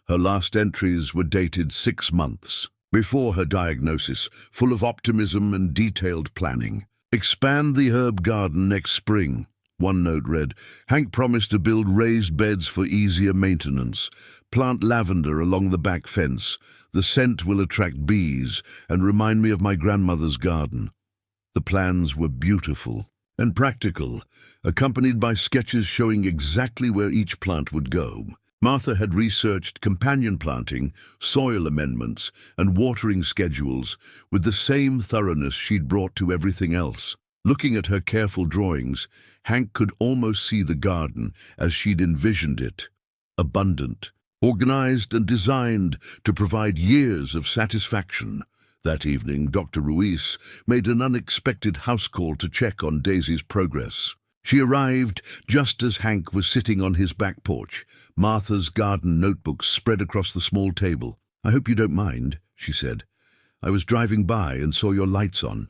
Her last entries were dated 6 months before her diagnosis, full of optimism and detailed planning. "Expand the herb garden next spring," one note read. "Hank promised to build raised beds for easier maintenance. Plant lavender along the back fence. The scent will attract bees and remind me of my grandmother's garden." The plans were beautiful and practical, accompanied by sketches showing exactly where each plant would go. Martha had researched companion planting, soil amendments, and watering schedules with the same thoroughness she'd brought to everything else. Looking at her careful drawings, Hank could almost see the garden as she'd envisioned it, abundant, organized and designed to provide years of satisfaction. That evening, Dr. Ruiz made an unexpected house call to check on Daisy's progress. She arrived just as Hank was sitting on his back porch, Martha's garden notebooks spread across the small table. "I hope you don't mind," she said. "I was driving by and saw your lights on.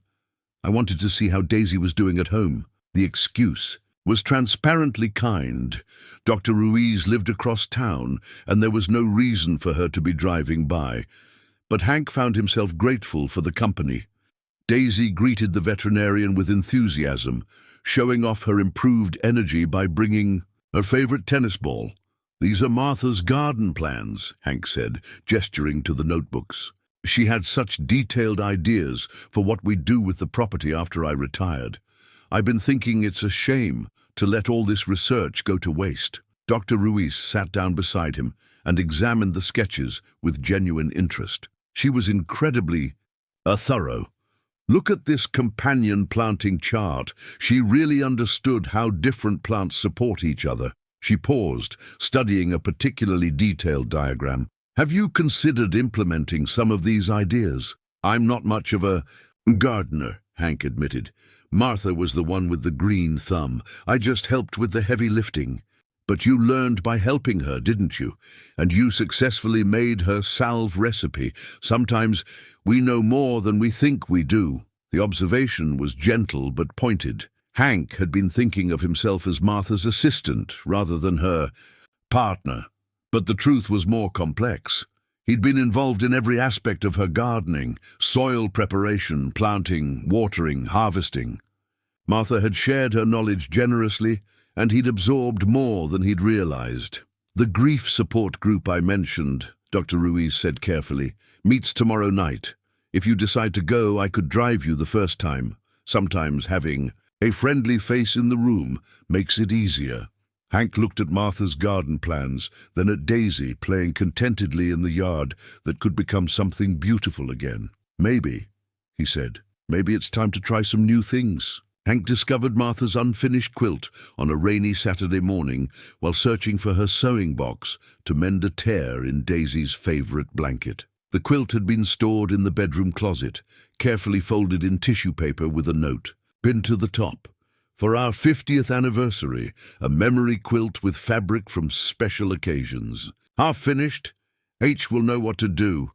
I wanted to see how Daisy was doing at home." The excuse was transparently kind. Dr. Ruiz lived across town, and there was no reason for her to be driving by. But Hank found himself grateful for the company. Daisy greeted the veterinarian with enthusiasm, showing off her improved energy by bringing her favorite tennis ball. "These are Martha's garden plans," Hank said, gesturing to the notebooks. "She had such detailed ideas for what we'd do with the property after I retired. I've been thinking it's a shame to let all this research go to waste." Dr. Ruiz sat down beside him and examined the sketches with genuine interest. She was incredibly thorough. "Look at this companion planting chart. She really understood how different plants support each other." She paused, studying a particularly detailed diagram. "Have you considered implementing some of these ideas?" "I'm not much of a gardener," Hank admitted. "Martha was the one with the green thumb. I just helped with the heavy lifting." "But you learned by helping her, didn't you? And you successfully made her salve recipe. Sometimes we know more than we think we do." The observation was gentle but pointed. Hank had been thinking of himself as Martha's assistant rather than her partner. But the truth was more complex. He'd been involved in every aspect of her gardening: soil preparation, planting, watering, harvesting. Martha had shared her knowledge generously, and he'd absorbed more than he'd realized. "The grief support group I mentioned," Dr. Ruiz said carefully, "meets tomorrow night. If you decide to go, I could drive you the first time. Sometimes having a friendly face in the room makes it easier." Hank looked at Martha's garden plans, then at Daisy playing contentedly in the yard that could become something beautiful again. "Maybe," he said, "maybe it's time to try some new things." Hank discovered Martha's unfinished quilt on a rainy Saturday morning while searching for her sewing box to mend a tear in Daisy's favorite blanket. The quilt had been stored in the bedroom closet, carefully folded in tissue paper with a note, pinned to the top. "For our 50th anniversary, a memory quilt with fabric from special occasions. Half finished, H will know what to do."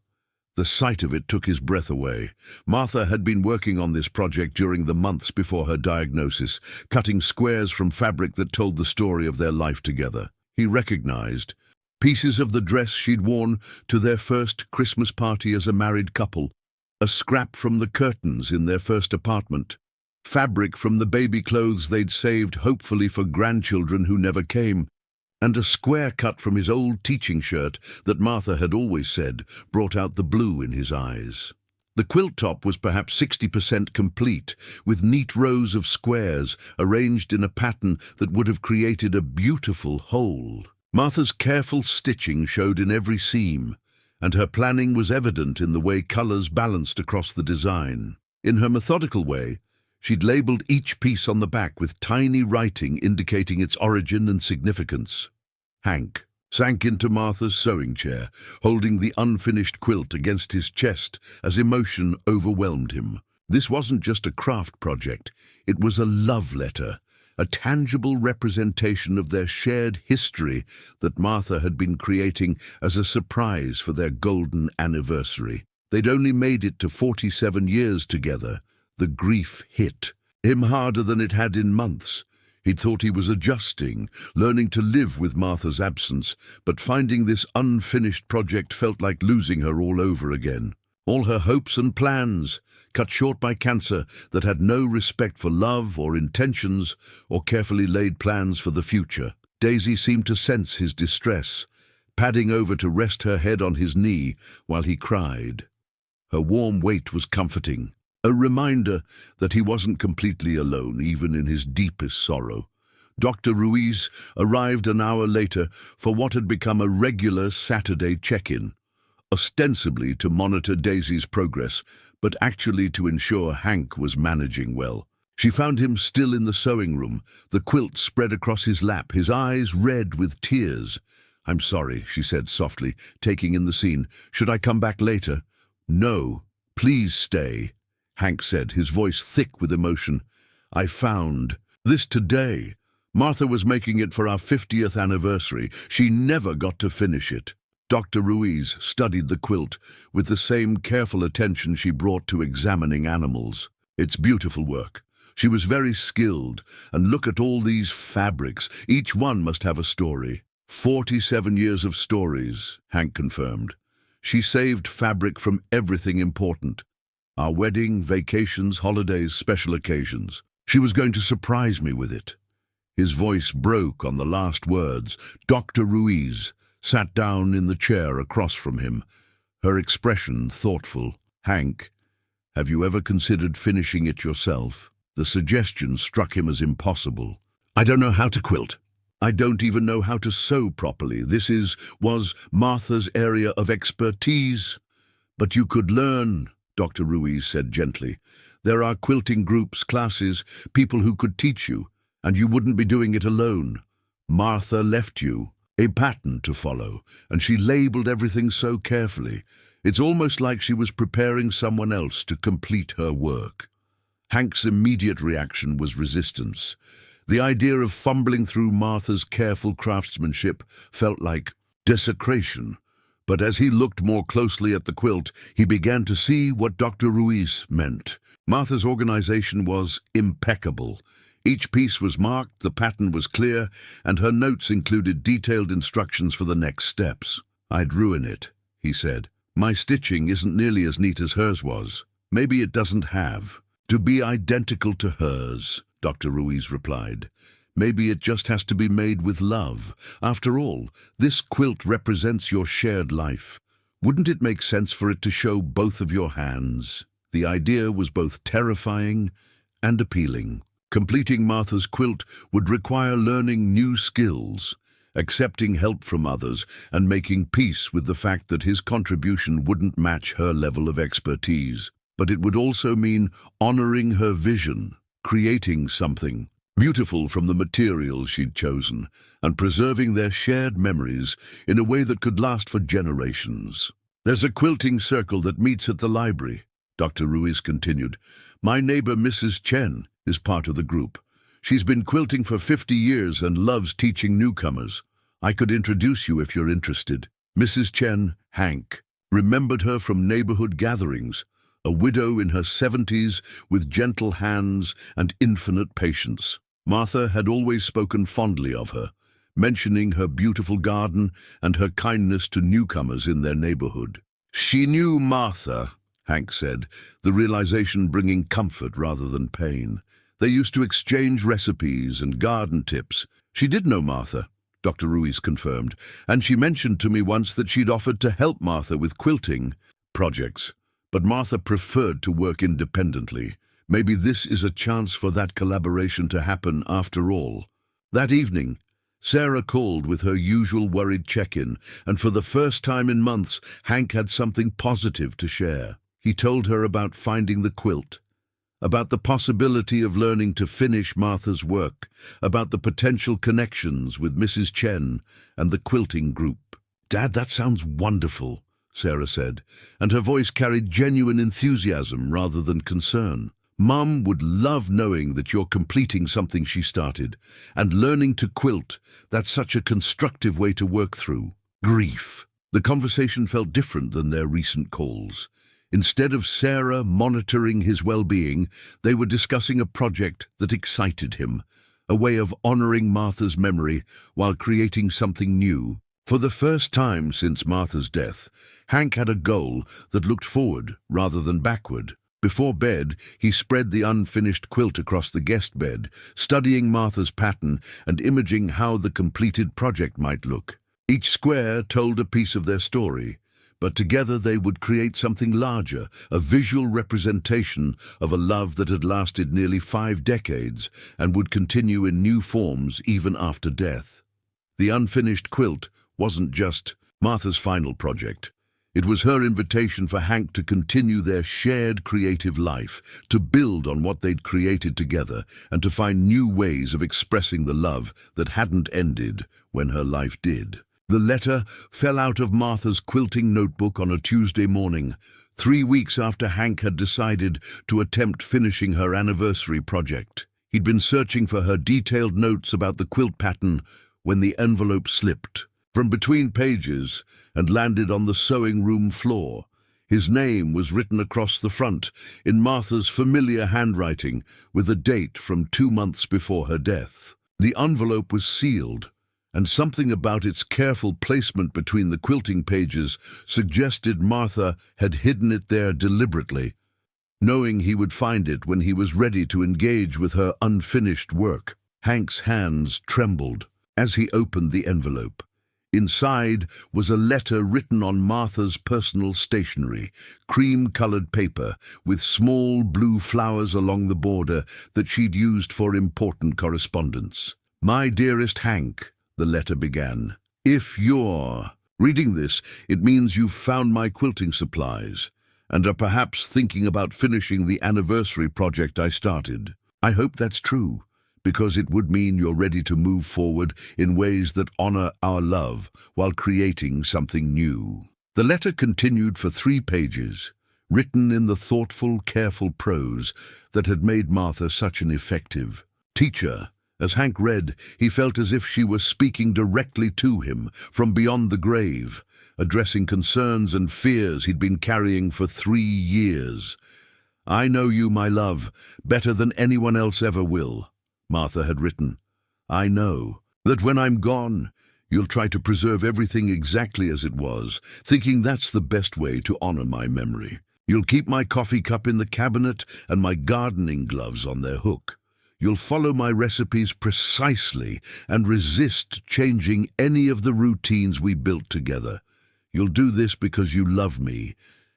The sight of it took his breath away. Martha had been working on this project during the months before her diagnosis, cutting squares from fabric that told the story of their life together. He recognized pieces of the dress she'd worn to their first Christmas party as a married couple, a scrap from the curtains in their first apartment, fabric from the baby clothes they'd saved hopefully for grandchildren who never came, and a square cut from his old teaching shirt that Martha had always said brought out the blue in his eyes. The quilt top was perhaps 60% complete, with neat rows of squares arranged in a pattern that would have created a beautiful whole. Martha's careful stitching showed in every seam, and her planning was evident in the way colors balanced across the design. In her methodical way, she'd labeled each piece on the back with tiny writing indicating its origin and significance. Hank sank into Martha's sewing chair, holding the unfinished quilt against his chest as emotion overwhelmed him. This wasn't just a craft project, it was a love letter, a tangible representation of their shared history that Martha had been creating as a surprise for their golden anniversary. They'd only made it to 47 years together. The grief hit him harder than it had in months. He'd thought he was adjusting, learning to live with Martha's absence, but finding this unfinished project felt like losing her all over again. All her hopes and plans, cut short by cancer that had no respect for love or intentions or carefully laid plans for the future. Daisy seemed to sense his distress, padding over to rest her head on his knee while he cried. Her warm weight was comforting, a reminder that he wasn't completely alone, even in his deepest sorrow. Dr. Ruiz arrived an hour later for what had become a regular Saturday check-in, ostensibly to monitor Daisy's progress, but actually to ensure Hank was managing well. She found him still in the sewing room, the quilt spread across his lap, his eyes red with tears. "I'm sorry," she said softly, taking in the scene. "Should I come back later?" "No, please stay," Hank said, his voice thick with emotion. "I found this today. Martha was making it for our 50th anniversary. She never got to finish it." Dr. Ruiz studied the quilt with the same careful attention she brought to examining animals. "It's beautiful work. She was very skilled, and look at all these fabrics. Each one must have a story." 47 years of stories, Hank confirmed. She saved fabric from everything important. Our wedding, vacations, holidays, special occasions. She was going to surprise me with it. His voice broke on the last words. Dr. Ruiz sat down in the chair across from him, her expression thoughtful. "Hank, have you ever considered finishing it yourself?" The suggestion struck him as impossible. "I don't know how to quilt. I don't even know how to sew properly. This was Martha's area of expertise." "But you could learn," Dr. Ruiz said gently. "There are quilting groups, classes, people who could teach you, and you wouldn't be doing it alone. Martha left you a pattern to follow, and she labeled everything so carefully. It's almost like she was preparing someone else to complete her work." Hank's immediate reaction was resistance. The idea of fumbling through Martha's careful craftsmanship felt like desecration. But as he looked more closely at the quilt, he began to see what Dr. Ruiz meant. Martha's organization was impeccable. Each piece was marked, the pattern was clear, and her notes included detailed instructions for the next steps. "I'd ruin it," he said. "My stitching isn't nearly as neat as hers was. Maybe it doesn't have to be identical to hers," Dr. Ruiz replied. "Maybe it just has to be made with love. After all, this quilt represents your shared life. Wouldn't it make sense for it to show both of your hands?" The idea was both terrifying and appealing. Completing Martha's quilt would require learning new skills, accepting help from others, and making peace with the fact that his contribution wouldn't match her level of expertise. But it would also mean honoring her vision, creating something beautiful from the materials she'd chosen, and preserving their shared memories in a way that could last for generations. "There's a quilting circle that meets at the library," Dr. Ruiz continued. "My neighbor, Mrs. Chen, is part of the group. She's been quilting for 50 years and loves teaching newcomers. I could introduce you if you're interested." Mrs. Chen, Hank, remembered her from neighborhood gatherings, a widow in her 70s with gentle hands and infinite patience. Martha had always spoken fondly of her, mentioning her beautiful garden and her kindness to newcomers in their neighborhood. "She knew Martha," Hank said, the realization bringing comfort rather than pain. "They used to exchange recipes and garden tips." "She did know Martha," Dr. Ruiz confirmed, "and she mentioned to me once that she'd offered to help Martha with quilting projects. But Martha preferred to work independently. Maybe this is a chance for that collaboration to happen after all." That evening, Sarah called with her usual worried check-in, and for the first time in months, Hank had something positive to share. He told her about finding the quilt, about the possibility of learning to finish Martha's work, about the potential connections with Mrs. Chen and the quilting group. "Dad, that sounds wonderful," Sarah said, and her voice carried genuine enthusiasm rather than concern. "Mum would love knowing that you're completing something she started, and learning to quilt, that's such a constructive way to work through grief." The conversation felt different than their recent calls. Instead of Sarah monitoring his well-being, they were discussing a project that excited him, a way of honoring Martha's memory while creating something new. For the first time since Martha's death, Hank had a goal that looked forward rather than backward. Before bed, he spread the unfinished quilt across the guest bed, studying Martha's pattern and imaging how the completed project might look. Each square told a piece of their story, but together they would create something larger, a visual representation of a love that had lasted nearly 5 decades and would continue in new forms even after death. The unfinished quilt wasn't just Martha's final project. It was her invitation for Hank to continue their shared creative life, to build on what they'd created together, and to find new ways of expressing the love that hadn't ended when her life did. The letter fell out of Martha's quilting notebook on a Tuesday morning, 3 weeks after Hank had decided to attempt finishing her anniversary project. He'd been searching for her detailed notes about the quilt pattern when the envelope slipped from between pages and landed on the sewing room floor. His name was written across the front in Martha's familiar handwriting with a date from 2 months before her death. The envelope was sealed, and something about its careful placement between the quilting pages suggested Martha had hidden it there deliberately, knowing he would find it when he was ready to engage with her unfinished work. Hank's hands trembled as he opened the envelope. Inside was a letter written on Martha's personal stationery, cream-colored paper with small blue flowers along the border that she'd used for important correspondence. "My dearest Hank," the letter began. "If you're reading this, it means you've found my quilting supplies and are perhaps thinking about finishing the anniversary project I started. I hope that's true, because it would mean you're ready to move forward in ways that honor our love while creating something new." The letter continued for 3 pages, written in the thoughtful, careful prose that had made Martha such an effective teacher. As Hank read, he felt as if she was speaking directly to him from beyond the grave, addressing concerns and fears he'd been carrying for 3 years. "I know you, my love, better than anyone else ever will," Martha had written. "I know that when I'm gone, you'll try to preserve everything exactly as it was, thinking that's the best way to honor my memory. You'll keep my coffee cup in the cabinet and my gardening gloves on their hook. You'll follow my recipes precisely and resist changing any of the routines we built together. You'll do this because you love me,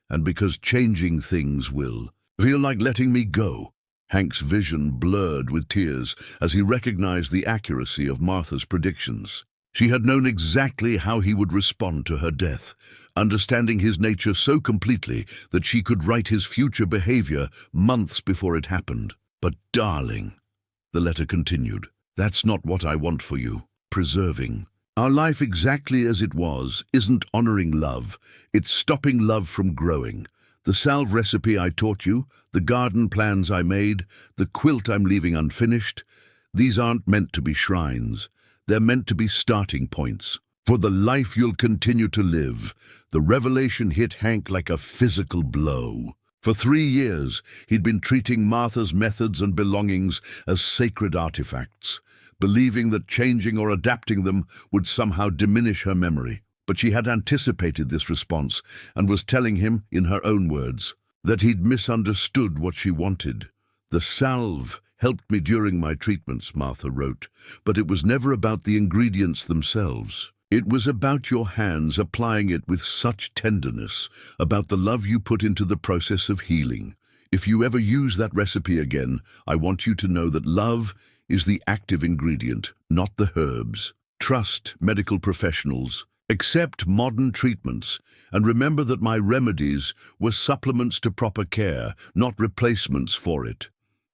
and because changing things will feel like letting me go." Hank's vision blurred with tears as he recognized the accuracy of Martha's predictions. She had known exactly how he would respond to her death, understanding his nature so completely that she could write his future behavior months before it happened. "But darling," the letter continued, "that's not what I want for you. Preserving our life exactly as it was isn't honoring love, it's stopping love from growing. The salve recipe I taught you, the garden plans I made, the quilt I'm leaving unfinished, these aren't meant to be shrines. They're meant to be starting points for the life you'll continue to live." The revelation hit Hank like a physical blow. For 3 years, he'd been treating Martha's methods and belongings as sacred artifacts, believing that changing or adapting them would somehow diminish her memory. But she had anticipated this response and was telling him, in her own words, that he'd misunderstood what she wanted. "The salve helped me during my treatments," Martha wrote, "but it was never about the ingredients themselves. It was about your hands applying it with such tenderness, about the love you put into the process of healing. If you ever use that recipe again, I want you to know that love is the active ingredient, not the herbs. Trust medical professionals. Accept modern treatments, and remember that my remedies were supplements to proper care, not replacements for it.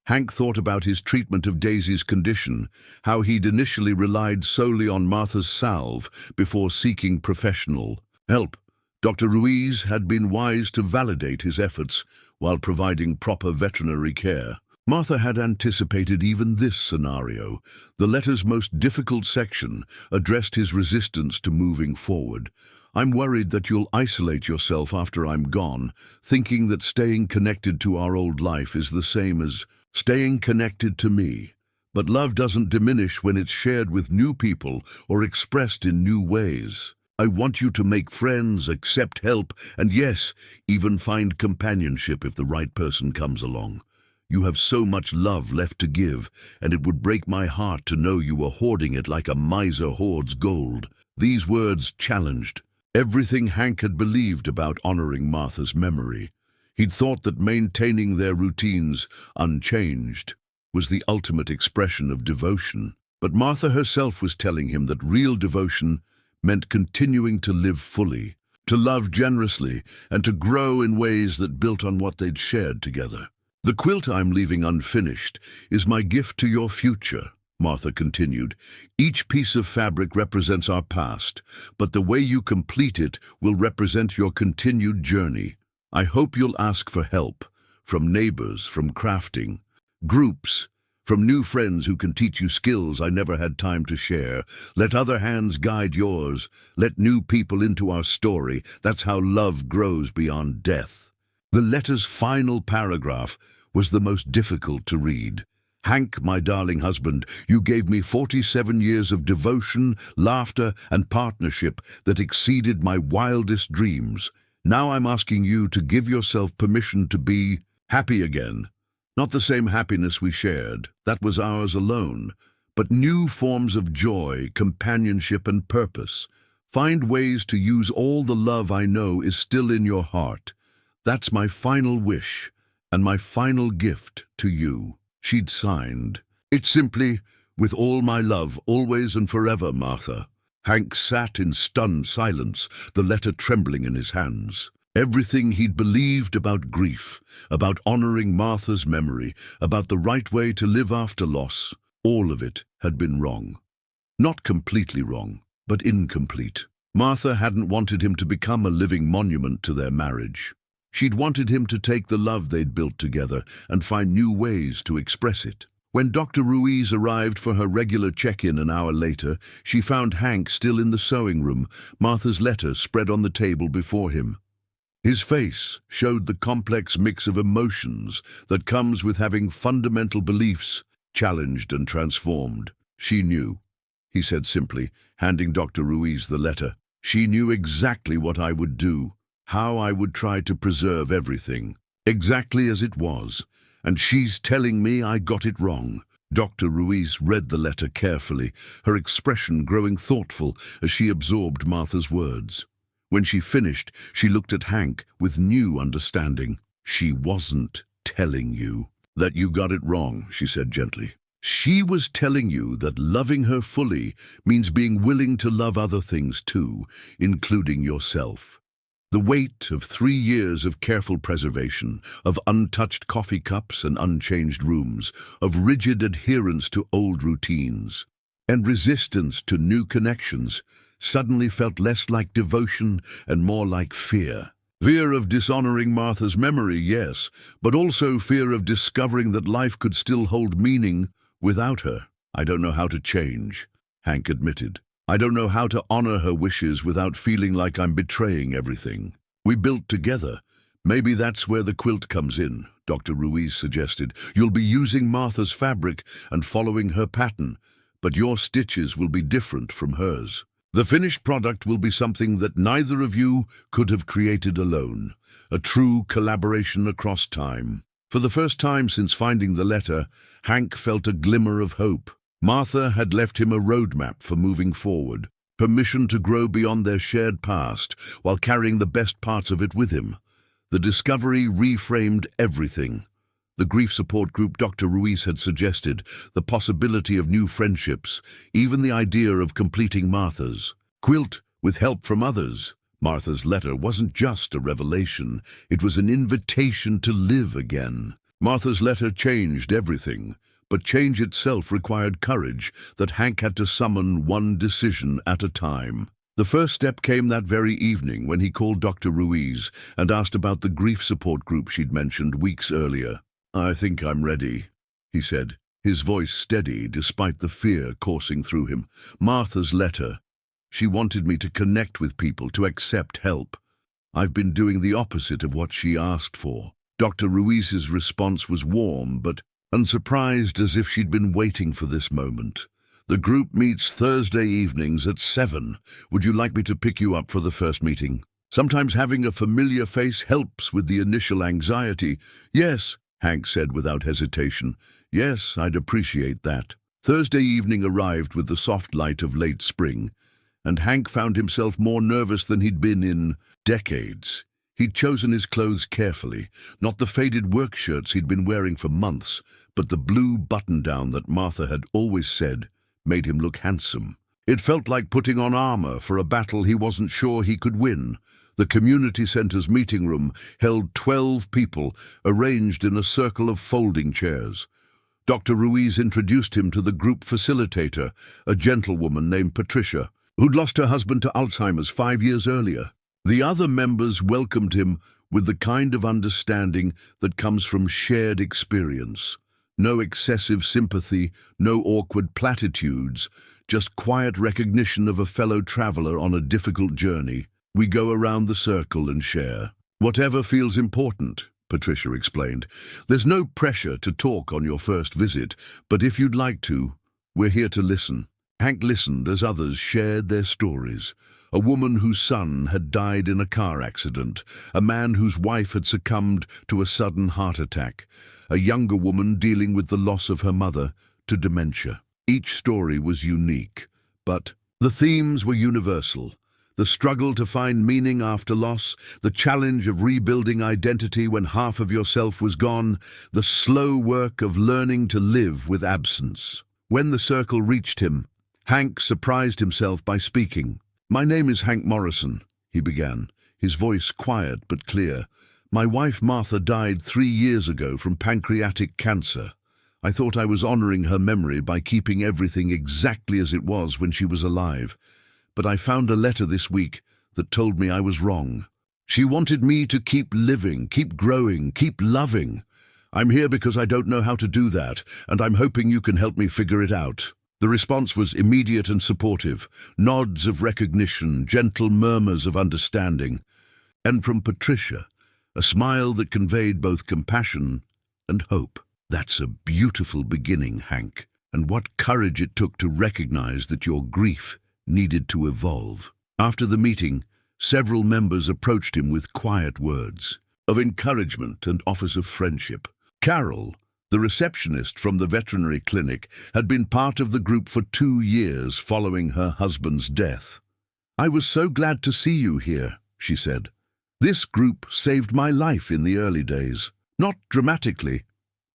Hank thought about his treatment of Daisy's condition, how he'd initially relied solely on Martha's salve before seeking professional help. Dr. Ruiz had been wise to validate his efforts while providing proper veterinary care. Martha had anticipated even this scenario. The letter's most difficult section addressed his resistance to moving forward. I'm worried that you'll isolate yourself after I'm gone, thinking that staying connected to our old life is the same as staying connected to me. But love doesn't diminish when it's shared with new people or expressed in new ways. I want you to make friends, accept help, and yes, even find companionship if the right person comes along. You have so much love left to give, and it would break my heart to know you were hoarding it like a miser hoards gold. These words challenged everything Hank had believed about honoring Martha's memory. He'd thought that maintaining their routines unchanged was the ultimate expression of devotion. But Martha herself was telling him that real devotion meant continuing to live fully, to love generously, and to grow in ways that built on what they'd shared together. The quilt I'm leaving unfinished is my gift to your future, Martha continued. Each piece of fabric represents our past, but the way you complete it will represent your continued journey. I hope you'll ask for help, from neighbors, from crafting, groups, from new friends who can teach you skills I never had time to share. Let other hands guide yours. Let new people into our story. That's how love grows beyond death. The letter's final paragraph was the most difficult to read. Hank, my darling husband, you gave me 47 years of devotion, laughter, and partnership that exceeded my wildest dreams. Now I'm asking you to give yourself permission to be happy again. Not the same happiness we shared, that was ours alone, but new forms of joy, companionship, and purpose. Find ways to use all the love I know is still in your heart. That's my final wish, and my final gift to you. She'd signed. It's simply, with all my love, always and forever, Martha. Hank sat in stunned silence, the letter trembling in his hands. Everything he'd believed about grief, about honoring Martha's memory, about the right way to live after loss, all of it had been wrong. Not completely wrong, but incomplete. Martha hadn't wanted him to become a living monument to their marriage. She'd wanted him to take the love they'd built together and find new ways to express it. When Dr. Ruiz arrived for her regular check-in an hour later, she found Hank still in the sewing room, Martha's letter spread on the table before him. His face showed the complex mix of emotions that comes with having fundamental beliefs challenged and transformed. She knew, he said simply, handing Dr. Ruiz the letter. She knew exactly what I would do, how I would try to preserve everything, exactly as it was, and she's telling me I got it wrong. Dr. Ruiz read the letter carefully, her expression growing thoughtful as she absorbed Martha's words. When she finished, she looked at Hank with new understanding. She wasn't telling you that you got it wrong, she said gently. She was telling you that loving her fully means being willing to love other things too, including yourself. The weight of 3 years of careful preservation, of untouched coffee cups and unchanged rooms, of rigid adherence to old routines, and resistance to new connections, suddenly felt less like devotion and more like fear. Fear of dishonoring Martha's memory, yes, but also fear of discovering that life could still hold meaning without her. I don't know how to change, Hank admitted. I don't know how to honor her wishes without feeling like I'm betraying everything. We built together. Maybe that's where the quilt comes in, Dr. Ruiz suggested. You'll be using Martha's fabric and following her pattern, but your stitches will be different from hers. The finished product will be something that neither of you could have created alone, a true collaboration across time. For the first time since finding the letter, Hank felt a glimmer of hope. Martha had left him a roadmap for moving forward, permission to grow beyond their shared past while carrying the best parts of it with him. The discovery reframed everything. The grief support group Dr. Ruiz had suggested, the possibility of new friendships, even the idea of completing Martha's quilt with help from others. Martha's letter wasn't just a revelation, it was an invitation to live again. Martha's letter changed everything, but change itself required courage that Hank had to summon one decision at a time. The first step came that very evening when he called Dr. Ruiz and asked about the grief support group she'd mentioned weeks earlier. "I think I'm ready," he said, his voice steady despite the fear coursing through him. "Martha's letter. She wanted me to connect with people, to accept help. I've been doing the opposite of what she asked for." Dr. Ruiz's response was warm but unsurprised, as if she'd been waiting for this moment. "The group meets Thursday evenings at 7. Would you like me to pick you up for the first meeting? Sometimes having a familiar face helps with the initial anxiety." "Yes," Hank said without hesitation. "Yes, I'd appreciate that." Thursday evening arrived with the soft light of late spring, and Hank found himself more nervous than he'd been in decades. He'd chosen his clothes carefully, not the faded work shirts he'd been wearing for months, but the blue button-down that Martha had always said made him look handsome. It felt like putting on armor for a battle he wasn't sure he could win. The community center's meeting room held 12 people, arranged in a circle of folding chairs. Dr. Ruiz introduced him to the group facilitator, a gentlewoman named Patricia, who'd lost her husband to Alzheimer's 5 years earlier. The other members welcomed him with the kind of understanding that comes from shared experience. No excessive sympathy, no awkward platitudes, just quiet recognition of a fellow traveler on a difficult journey. "We go around the circle and share whatever feels important," Patricia explained. "There's no pressure to talk on your first visit, but if you'd like to, we're here to listen." Hank listened as others shared their stories. A woman whose son had died in a car accident, a man whose wife had succumbed to a sudden heart attack, a younger woman dealing with the loss of her mother to dementia. Each story was unique, but the themes were universal. The struggle to find meaning after loss, the challenge of rebuilding identity when half of yourself was gone, the slow work of learning to live with absence. When the circle reached him, Hank surprised himself by speaking. "My name is Hank Morrison," he began, his voice quiet but clear. "My wife Martha died 3 years ago from pancreatic cancer. I thought I was honoring her memory by keeping everything exactly as it was when she was alive. But I found a letter this week that told me I was wrong. She wanted me to keep living, keep growing, keep loving. I'm here because I don't know how to do that, and I'm hoping you can help me figure it out." The response was immediate and supportive, nods of recognition, gentle murmurs of understanding. And from Patricia, a smile that conveyed both compassion and hope. "That's a beautiful beginning, Hank, and what courage it took to recognize that your grief needed to evolve." After the meeting, several members approached him with quiet words of encouragement and offers of friendship. Carol, the receptionist from the veterinary clinic, had been part of the group for 2 years following her husband's death. "I was so glad to see you here," she said. "This group saved my life in the early days, not dramatically,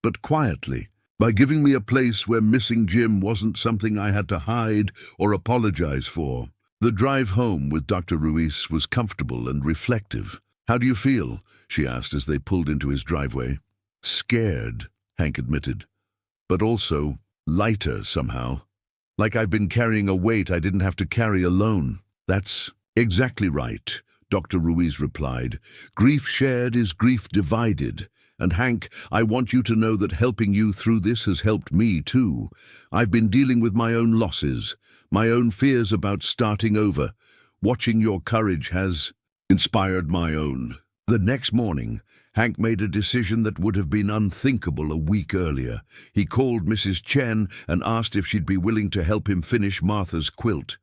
but quietly, by giving me a place where missing Jim wasn't something I had to hide or apologize for." The drive home with Dr. Ruiz was comfortable and reflective. "How do you feel?" she asked as they pulled into his driveway. "Scared," Hank admitted, "but also lighter somehow. Like I've been carrying a weight I didn't have to carry alone." "That's exactly right," Dr. Ruiz replied. "Grief shared is grief divided. And Hank, I want you to know that helping you through this has helped me too. I've been dealing with my own losses, my own fears about starting over. Watching your courage has inspired my own." The next morning, Hank made a decision that would have been unthinkable a week earlier. He called Mrs. Chen and asked if she'd be willing to help him finish Martha's quilt.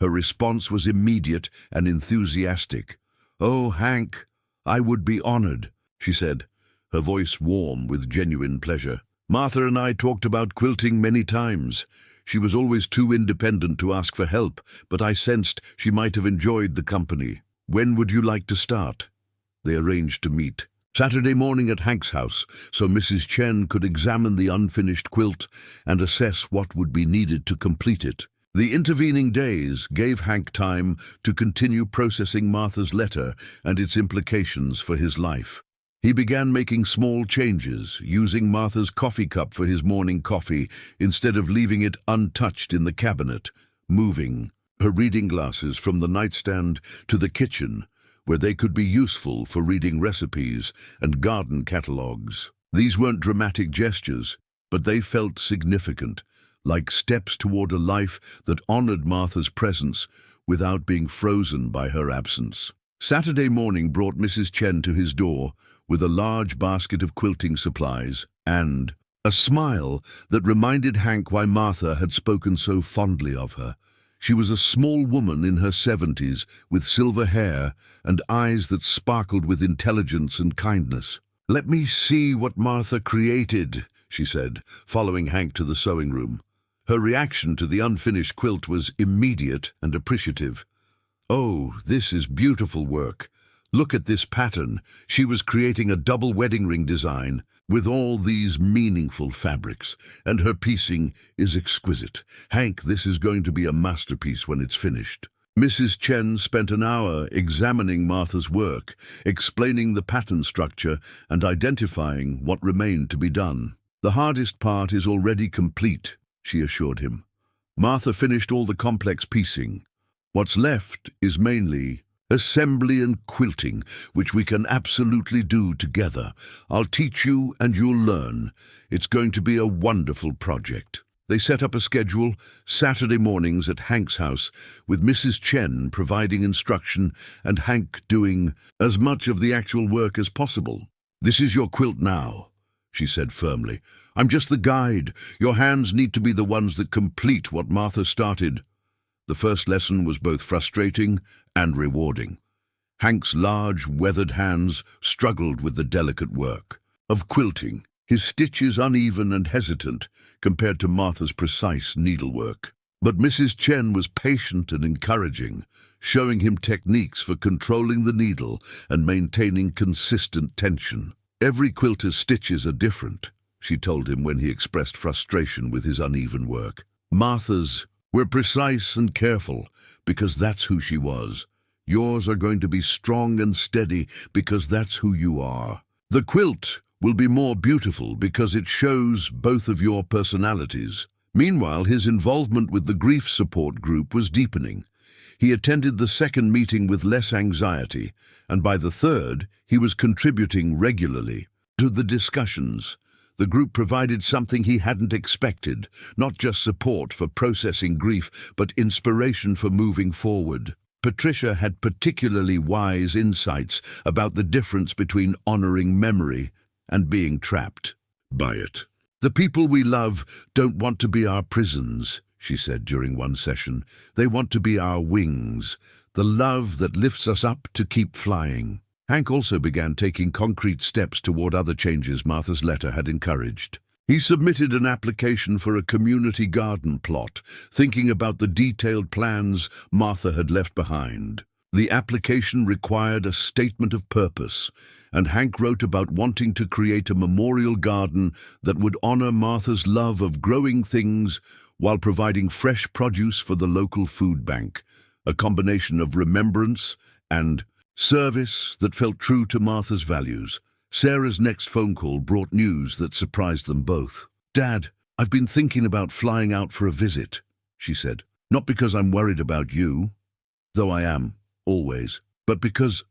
Her response was immediate and enthusiastic. "Oh, Hank, I would be honored," she said, her voice warm with genuine pleasure. "Martha and I talked about quilting many times. She was always too independent to ask for help, but I sensed she might have enjoyed the company. When would you like to start?" They arranged to meet Saturday morning at Hank's house, so Mrs. Chen could examine the unfinished quilt and assess what would be needed to complete it. The intervening days gave Hank time to continue processing Martha's letter and its implications for his life. He began making small changes, using Martha's coffee cup for his morning coffee instead of leaving it untouched in the cabinet, moving her reading glasses from the nightstand to the kitchen, where they could be useful for reading recipes and garden catalogues. These weren't dramatic gestures, but they felt significant, like steps toward a life that honored Martha's presence without being frozen by her absence. Saturday morning brought Mrs. Chen to his door with a large basket of quilting supplies and a smile that reminded Hank why Martha had spoken so fondly of her. She was a small woman in her 70s with silver hair and eyes that sparkled with intelligence and kindness. "Let me see what Martha created," she said, following Hank to the sewing room. Her reaction to the unfinished quilt was immediate and appreciative. "Oh, this is beautiful work. Look at this pattern." She was creating a double wedding ring design with all these meaningful fabrics, and her piecing is exquisite. "Hank, this is going to be a masterpiece when it's finished." Mrs. Chen spent an hour examining Martha's work, explaining the pattern structure and identifying what remained to be done. "The hardest part is already complete," she assured him. "Martha finished all the complex piecing. What's left is mainly assembly and quilting, which we can absolutely do together. I'll teach you and you'll learn. It's going to be a wonderful project." They set up a schedule, Saturday mornings at Hank's house, with Mrs. Chen providing instruction and Hank doing as much of the actual work as possible. "This is your quilt now," she said firmly. "I'm just the guide. Your hands need to be the ones that complete what Martha started." The first lesson was both frustrating and rewarding. Hank's large, weathered hands struggled with the delicate work of quilting, his stitches uneven and hesitant compared to Martha's precise needlework. But Mrs. Chen was patient and encouraging, showing him techniques for controlling the needle and maintaining consistent tension. "Every quilter's stitches are different," she told him when he expressed frustration with his uneven work. "Martha's were precise and careful because that's who she was. Yours are going to be strong and steady because that's who you are. The quilt will be more beautiful because it shows both of your personalities." Meanwhile, his involvement with the grief support group was deepening. He attended the second meeting with less anxiety, and by the third, he was contributing regularly to the discussions. The group provided something he hadn't expected, not just support for processing grief, but inspiration for moving forward. Patricia had particularly wise insights about the difference between honoring memory and being trapped by it. "The people we love don't want to be our prisons," she said during one session. "They want to be our wings, the love that lifts us up to keep flying." Hank also began taking concrete steps toward other changes Martha's letter had encouraged. He submitted an application for a community garden plot, thinking about the detailed plans Martha had left behind. The application required a statement of purpose, and Hank wrote about wanting to create a memorial garden that would honor Martha's love of growing things while providing fresh produce for the local food bank, a combination of remembrance and service that felt true to Martha's values. Sarah's next phone call brought news that surprised them both. "Dad, I've been thinking about flying out for a visit," she said. "Not because I'm worried about you, though I am, always, but because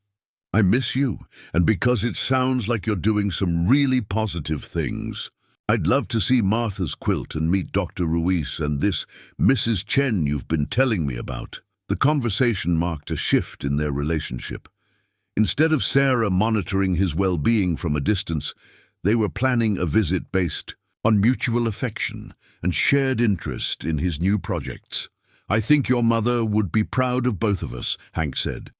I miss you, and because it sounds like you're doing some really positive things. I'd love to see Martha's quilt and meet Dr. Ruiz and this Mrs. Chen you've been telling me about." The conversation marked a shift in their relationship. Instead of Sarah monitoring his well-being from a distance, they were planning a visit based on mutual affection and shared interest in his new projects. "I think your mother would be proud of both of us," Hank said.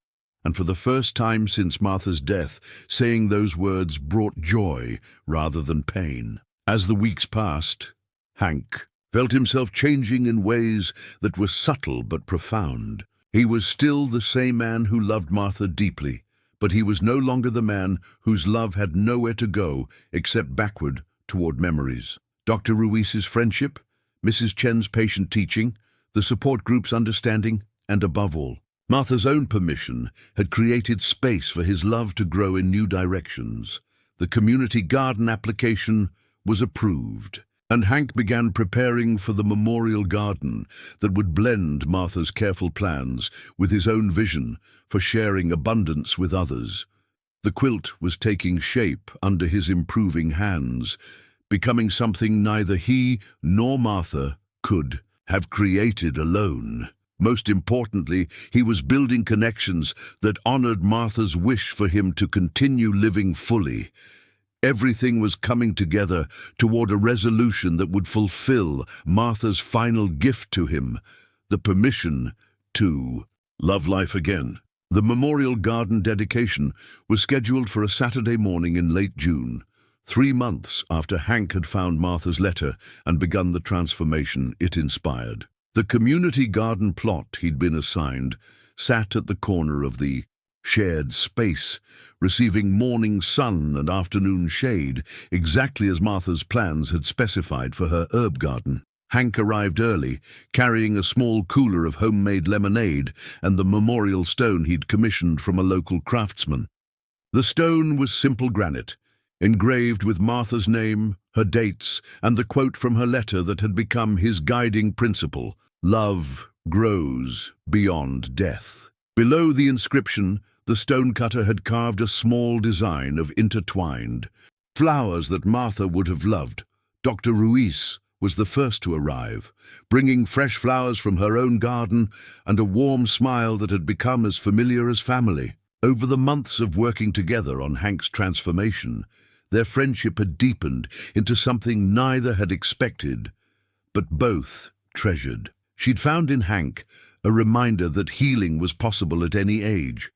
And for the first time since Martha's death, saying those words brought joy rather than pain. As the weeks passed, Hank felt himself changing in ways that were subtle but profound. He was still the same man who loved Martha deeply, but he was no longer the man whose love had nowhere to go except backward toward memories. Dr. Ruiz's friendship, Mrs. Chen's patient teaching, the support group's understanding, and above all, Martha's own permission had created space for his love to grow in new directions. The community garden application was approved, and Hank began preparing for the memorial garden that would blend Martha's careful plans with his own vision for sharing abundance with others. The quilt was taking shape under his improving hands, becoming something neither he nor Martha could have created alone. Most importantly, he was building connections that honored Martha's wish for him to continue living fully. Everything was coming together toward a resolution that would fulfill Martha's final gift to him, the permission to love life again. The memorial garden dedication was scheduled for a Saturday morning in late June, 3 months after Hank had found Martha's letter and begun the transformation it inspired. The community garden plot he'd been assigned sat at the corner of the shared space, receiving morning sun and afternoon shade, exactly as Martha's plans had specified for her herb garden. Hank arrived early, carrying a small cooler of homemade lemonade and the memorial stone he'd commissioned from a local craftsman. The stone was simple granite, engraved with Martha's name, her dates, and the quote from her letter that had become his guiding principle: "Love grows beyond death." Below the inscription, the stonecutter had carved a small design of intertwined flowers that Martha would have loved. Dr. Ruiz was the first to arrive, bringing fresh flowers from her own garden and a warm smile that had become as familiar as family. Over the months of working together on Hank's transformation, their friendship had deepened into something neither had expected, but both treasured. She'd found in Hank a reminder that healing was possible at any age,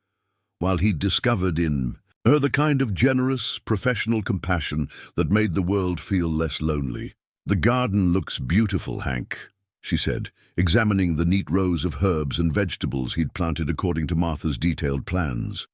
while he'd discovered in her the kind of generous, professional compassion that made the world feel less lonely. "The garden looks beautiful, Hank," she said, examining the neat rows of herbs and vegetables he'd planted according to Martha's detailed plans.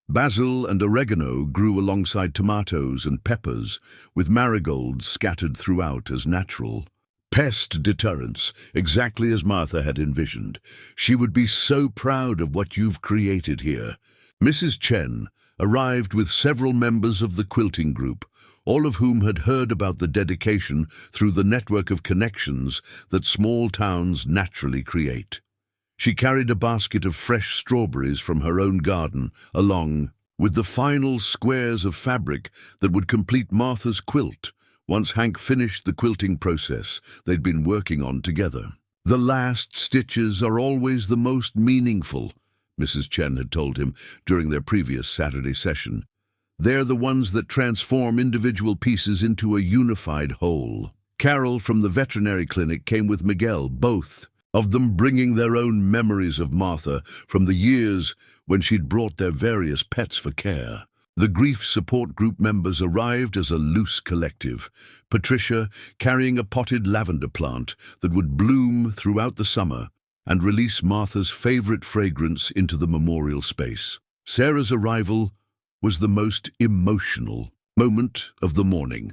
Basil and oregano grew alongside tomatoes and peppers, with marigolds scattered throughout as natural pest deterrents, exactly as Martha had envisioned. "She would be so proud of what you've created here." Mrs. Chen arrived with several members of the quilting group, all of whom had heard about the dedication through the network of connections that small towns naturally create. She carried a basket of fresh strawberries from her own garden, along with the final squares of fabric that would complete Martha's quilt once Hank finished the quilting process they'd been working on together. "The last stitches are always the most meaningful," Mrs. Chen had told him during their previous Saturday session. "They're the ones that transform individual pieces into a unified whole." Carol from the veterinary clinic came with Miguel, both of them bringing their own memories of Martha from the years when she'd brought their various pets for care. The grief support group members arrived as a loose collective, Patricia carrying a potted lavender plant that would bloom throughout the summer and release Martha's favorite fragrance into the memorial space. Sarah's arrival was the most emotional moment of the morning.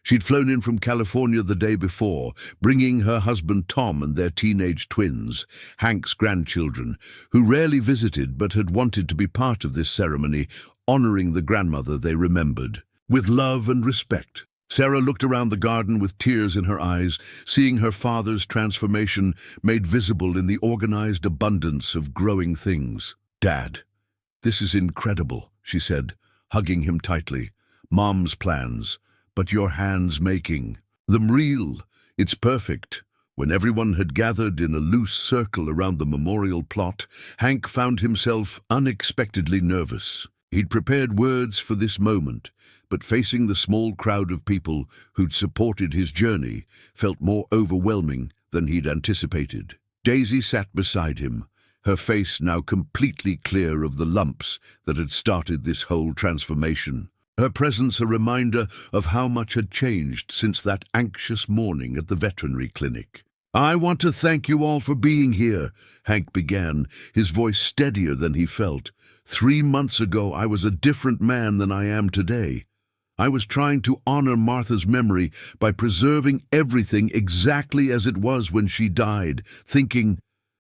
She'd flown in from California the day before, bringing her husband Tom and their teenage twins, Hank's grandchildren, who rarely visited but had wanted to be part of this ceremony, honoring the grandmother they remembered. With love and respect, Sarah looked around the garden with tears in her eyes, seeing her father's transformation made visible in the organized abundance of growing things. "Dad, this is incredible," she said, hugging him tightly. "Mom's plans, but your hands making them real. It's perfect." When everyone had gathered in a loose circle around the memorial plot, Hank found himself unexpectedly nervous. He'd prepared words for this moment, but facing the small crowd of people who'd supported his journey felt more overwhelming than he'd anticipated. Daisy sat beside him, her face now completely clear of the lumps that had started this whole transformation. Her presence a reminder of how much had changed since that anxious morning at the veterinary clinic. "I want to thank you all for being here," Hank began, his voice steadier than he felt. "3 months ago I was a different man than I am today. I was trying to honor Martha's memory by preserving everything exactly as it was when she died, thinking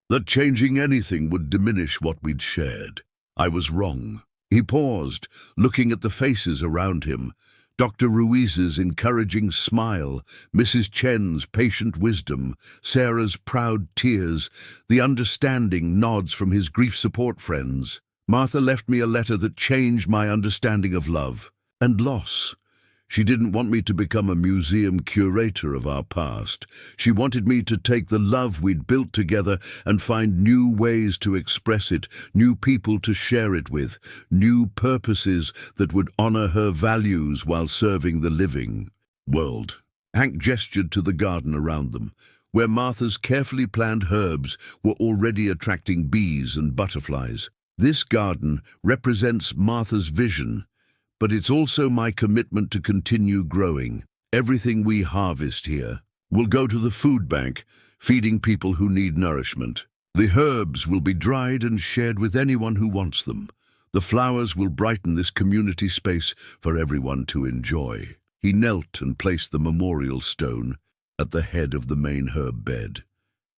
that changing anything would diminish what we'd shared. I was wrong. He paused, looking at the faces around him. Dr. Ruiz's encouraging smile, Mrs. Chen's patient wisdom, Sarah's proud tears, the understanding nods from his grief support friends. Martha left me a letter that changed my understanding of love and loss. She didn't want me to become a museum curator of our past. She wanted me to take the love we'd built together and find new ways to express it, new people to share it with, new purposes that would honor her values while serving the living world. Hank gestured to the garden around them, where Martha's carefully planned herbs were already attracting bees and butterflies. This garden represents Martha's vision, but it's also my commitment to continue growing. Everything we harvest here will go to the food bank, feeding people who need nourishment. The herbs will be dried and shared with anyone who wants them. The flowers will brighten this community space for everyone to enjoy. He knelt and placed the memorial stone at the head of the main herb bed,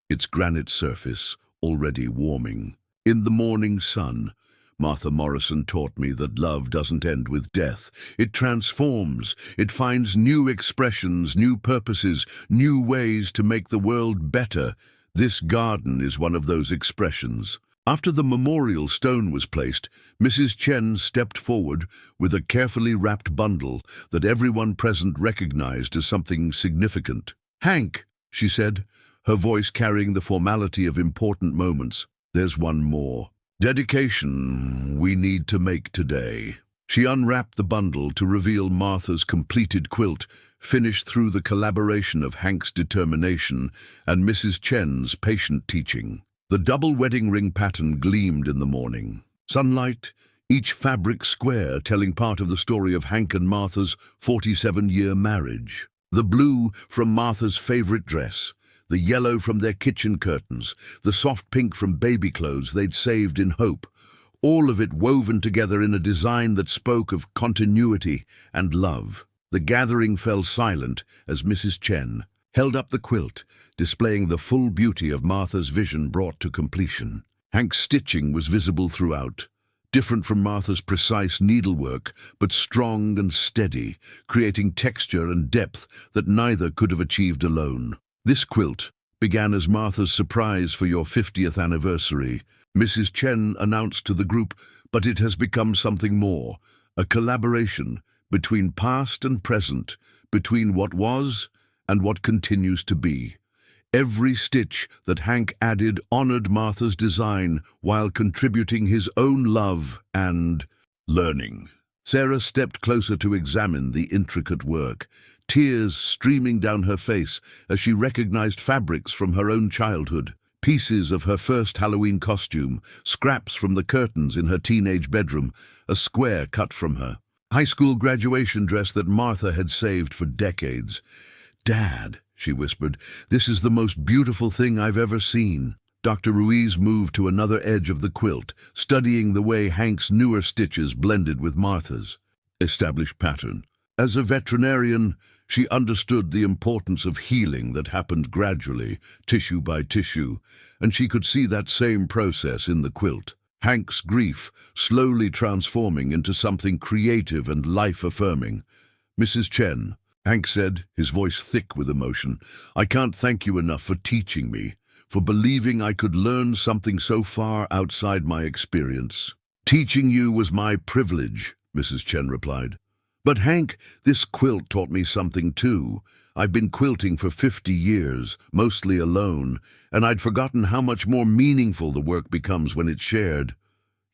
its granite surface already warming. In the morning sun, Martha Morrison taught me that love doesn't end with death. It transforms. It finds new expressions, new purposes, new ways to make the world better. This garden is one of those expressions. After the memorial stone was placed, Mrs. Chen stepped forward with a carefully wrapped bundle that everyone present recognized as something significant. "Hank," she said, her voice carrying the formality of important moments, "there's one more dedication we need to make today." She unwrapped the bundle to reveal Martha's completed quilt, finished through the collaboration of Hank's determination and Mrs. Chen's patient teaching. The double wedding ring pattern gleamed in the morning sunlight, each fabric square telling part of the story of Hank and Martha's 47-year marriage. The blue from Martha's favorite dress, the yellow from their kitchen curtains, the soft pink from baby clothes they'd saved in hope, all of it woven together in a design that spoke of continuity and love. The gathering fell silent as Mrs. Chen held up the quilt, displaying the full beauty of Martha's vision brought to completion. Hank's stitching was visible throughout, different from Martha's precise needlework, but strong and steady, creating texture and depth that neither could have achieved alone. This quilt began as Martha's surprise for your 50th anniversary, Mrs. Chen announced to the group, but it has become something more, a collaboration between past and present, between what was and what continues to be. Every stitch that Hank added honored Martha's design while contributing his own love and learning. Sarah stepped closer to examine the intricate work, tears streaming down her face as she recognized fabrics from her own childhood, pieces of her first Halloween costume, scraps from the curtains in her teenage bedroom, a square cut from her high school graduation dress that Martha had saved for decades. "Dad," she whispered, "this is the most beautiful thing I've ever seen." Dr. Ruiz moved to another edge of the quilt, studying the way Hank's newer stitches blended with Martha's established pattern. As a veterinarian, she understood the importance of healing that happened gradually, tissue by tissue, and she could see that same process in the quilt. Hank's grief slowly transforming into something creative and life-affirming. "Mrs. Chen," Hank said, his voice thick with emotion, "I can't thank you enough for teaching me, for believing I could learn something so far outside my experience." "Teaching you was my privilege," Mrs. Chen replied. "But Hank, this quilt taught me something too. I've been quilting for 50 years, mostly alone, and I'd forgotten how much more meaningful the work becomes when it's shared.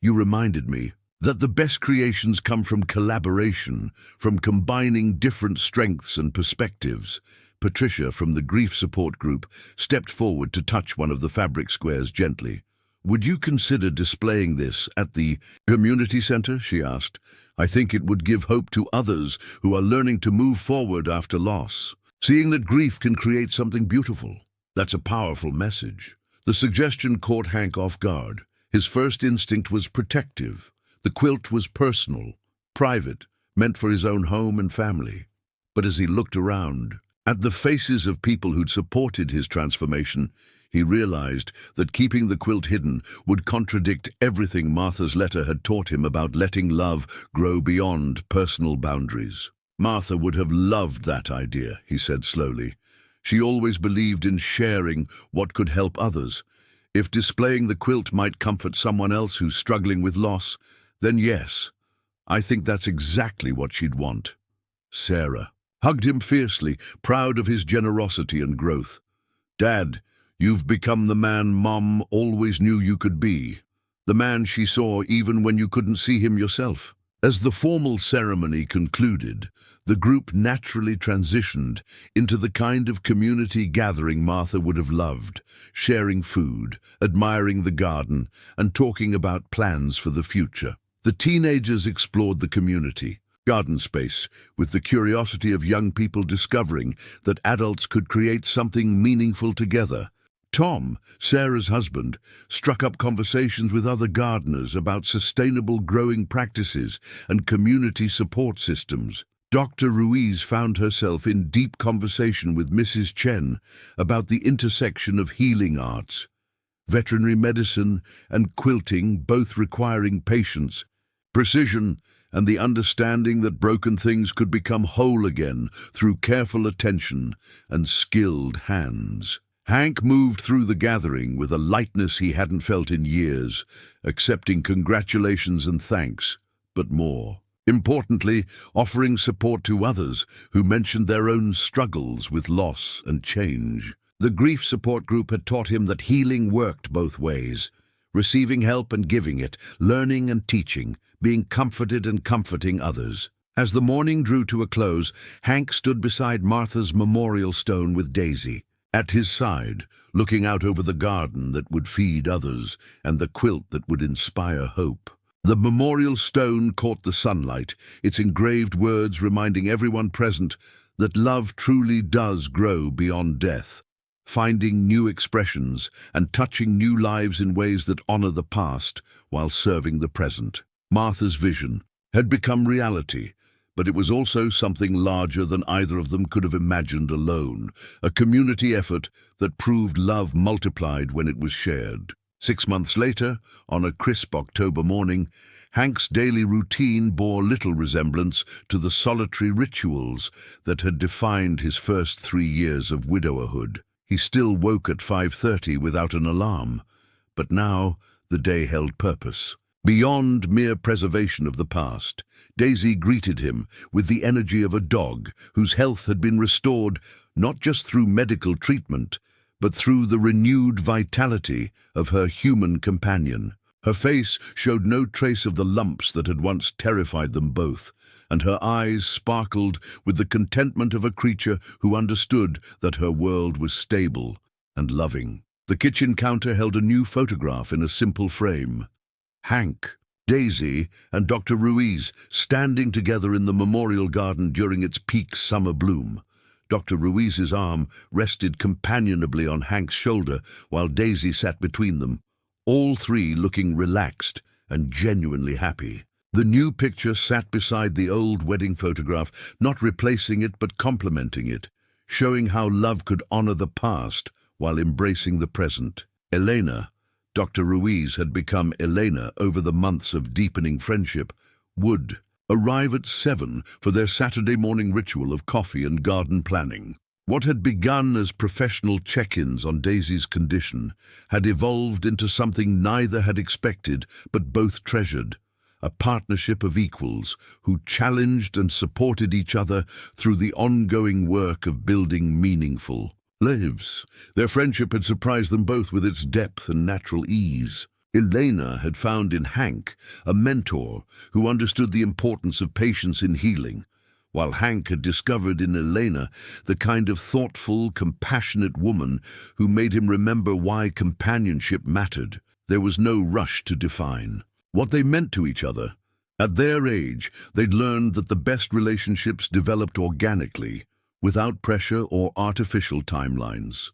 You reminded me that the best creations come from collaboration, from combining different strengths and perspectives." Patricia from the grief support group stepped forward to touch one of the fabric squares gently. "Would you consider displaying this at the community center?" she asked. "I think it would give hope to others who are learning to move forward after loss. Seeing that grief can create something beautiful. That's a powerful message." The suggestion caught Hank off guard. His first instinct was protective. The quilt was personal, private, meant for his own home and family. But as he looked around, at the faces of people who'd supported his transformation, he realized that keeping the quilt hidden would contradict everything Martha's letter had taught him about letting love grow beyond personal boundaries. Martha would have loved that idea, he said slowly. She always believed in sharing what could help others. If displaying the quilt might comfort someone else who's struggling with loss, then yes, I think that's exactly what she'd want. Sarah hugged him fiercely, proud of his generosity and growth. Dad, you've become the man Mom always knew you could be. The man she saw even when you couldn't see him yourself. As the formal ceremony concluded, the group naturally transitioned into the kind of community gathering Martha would have loved, sharing food, admiring the garden, and talking about plans for the future. The teenagers explored the community garden space with the curiosity of young people discovering that adults could create something meaningful together. Tom, Sarah's husband, struck up conversations with other gardeners about sustainable growing practices and community support systems. Dr. Ruiz found herself in deep conversation with Mrs. Chen about the intersection of healing arts, veterinary medicine, and quilting, both requiring patience, precision, and the understanding that broken things could become whole again through careful attention and skilled hands. Hank moved through the gathering with a lightness he hadn't felt in years, accepting congratulations and thanks, but more importantly, offering support to others who mentioned their own struggles with loss and change. The grief support group had taught him that healing worked both ways, receiving help and giving it, learning and teaching, being comforted and comforting others. As the morning drew to a close, Hank stood beside Martha's memorial stone with Daisy at his side, looking out over the garden that would feed others and the quilt that would inspire hope. The memorial stone caught the sunlight, its engraved words reminding everyone present that love truly does grow beyond death, finding new expressions and touching new lives in ways that honor the past while serving the present. Martha's vision had become reality, but it was also something larger than either of them could have imagined alone, a community effort that proved love multiplied when it was shared. 6 months later, on a crisp October morning, Hank's daily routine bore little resemblance to the solitary rituals that had defined his first 3 years of widowerhood. He still woke at 5:30 without an alarm, but now the day held purpose. Beyond mere preservation of the past, Daisy greeted him with the energy of a dog whose health had been restored not just through medical treatment, but through the renewed vitality of her human companion. Her face showed no trace of the lumps that had once terrified them both, and her eyes sparkled with the contentment of a creature who understood that her world was stable and loving. The kitchen counter held a new photograph in a simple frame. Hank, Daisy, and Dr. Ruiz standing together in the memorial garden during its peak summer bloom. Dr. Ruiz's arm rested companionably on Hank's shoulder while Daisy sat between them, all three looking relaxed and genuinely happy. The new picture sat beside the old wedding photograph, not replacing it but complementing it, showing how love could honor the past while embracing the present. Elena, Dr. Ruiz had become Elena over the months of deepening friendship, would arrive at 7 for their Saturday morning ritual of coffee and garden planning. What had begun as professional check-ins on Daisy's condition had evolved into something neither had expected but both treasured, a partnership of equals who challenged and supported each other through the ongoing work of building meaningful lives. Their friendship had surprised them both with its depth and natural ease. Elena had found in Hank a mentor who understood the importance of patience in healing, while Hank had discovered in Elena the kind of thoughtful, compassionate woman who made him remember why companionship mattered. There was no rush to define what they meant to each other. At their age, they'd learned that the best relationships developed organically, without pressure or artificial timelines.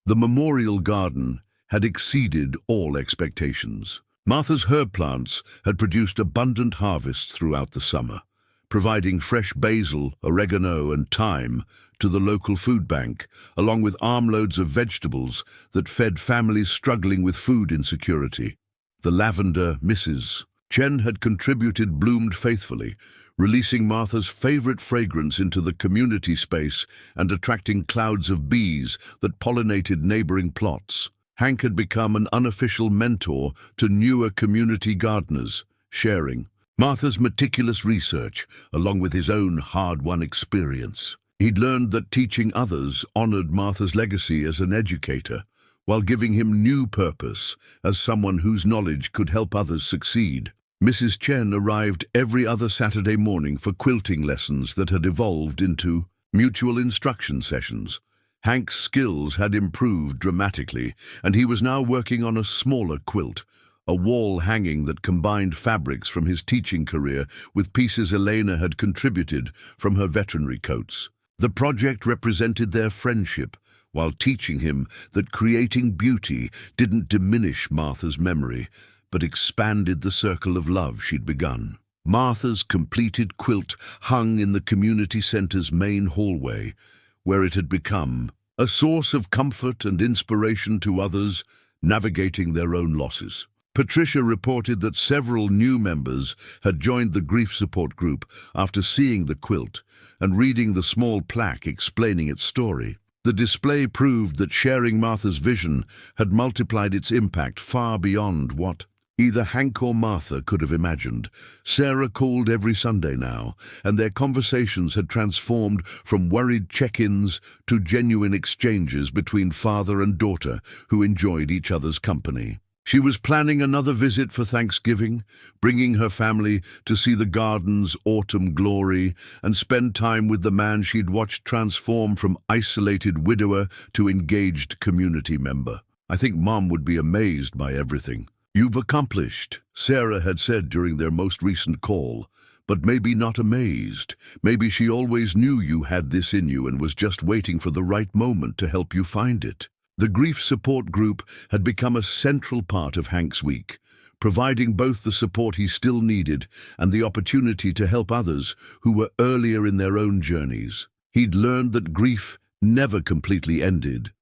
The memorial garden had exceeded all expectations. Martha's herb plants had produced abundant harvests throughout the summer, providing fresh basil, oregano and thyme to the local food bank, along with armloads of vegetables that fed families struggling with food insecurity. The lavender Mrs. Chen had contributed bloomed faithfully, releasing Martha's favorite fragrance into the community space and attracting clouds of bees that pollinated neighboring plots. Hank had become an unofficial mentor to newer community gardeners, sharing Martha's meticulous research along with his own hard-won experience. He'd learned that teaching others honored Martha's legacy as an educator, while giving him new purpose as someone whose knowledge could help others succeed. Mrs. Chen arrived every other Saturday morning for quilting lessons that had evolved into mutual instruction sessions. Hank's skills had improved dramatically, and he was now working on a smaller quilt, a wall hanging that combined fabrics from his teaching career with pieces Elena had contributed from her veterinary coats. The project represented their friendship, while teaching him that creating beauty didn't diminish Martha's memory, but expanded the circle of love she'd begun. Martha's completed quilt hung in the community center's main hallway, where it had become a source of comfort and inspiration to others navigating their own losses. Patricia reported that several new members had joined the grief support group after seeing the quilt and reading the small plaque explaining its story. The display proved that sharing Martha's vision had multiplied its impact far beyond what either Hank or Martha could have imagined. Sarah called every Sunday now, and their conversations had transformed from worried check-ins to genuine exchanges between father and daughter who enjoyed each other's company. She was planning another visit for Thanksgiving, bringing her family to see the garden's autumn glory and spend time with the man she'd watched transform from isolated widower to engaged community member. "I think Mom would be amazed by everything you've accomplished," Sarah had said during their most recent call, but maybe not amazed. Maybe she always knew you had this in you and was just waiting for the right moment to help you find it. The grief support group had become a central part of Hank's week, providing both the support he still needed and the opportunity to help others who were earlier in their own journeys. He'd learned that grief never completely ended,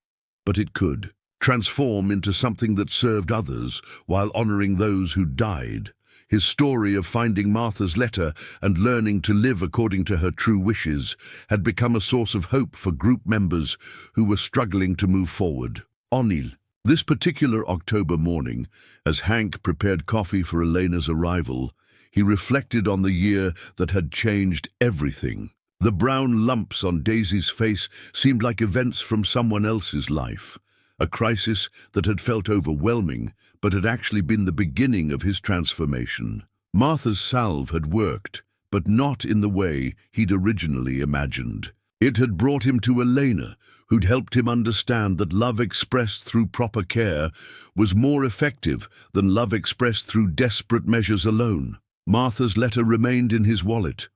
but it could transform into something that served others while honoring those who died. His story of finding Martha's letter and learning to live according to her true wishes had become a source of hope for group members who were struggling to move forward. Onil. This particular October morning, as Hank prepared coffee for Elena's arrival, he reflected on the year that had changed everything. The brown lumps on Daisy's face seemed like events from someone else's life. A crisis that had felt overwhelming, but had actually been the beginning of his transformation. Martha's salve had worked, but not in the way he'd originally imagined. It had brought him to Elena, who'd helped him understand that love expressed through proper care was more effective than love expressed through desperate measures alone. Martha's letter remained in his wallet,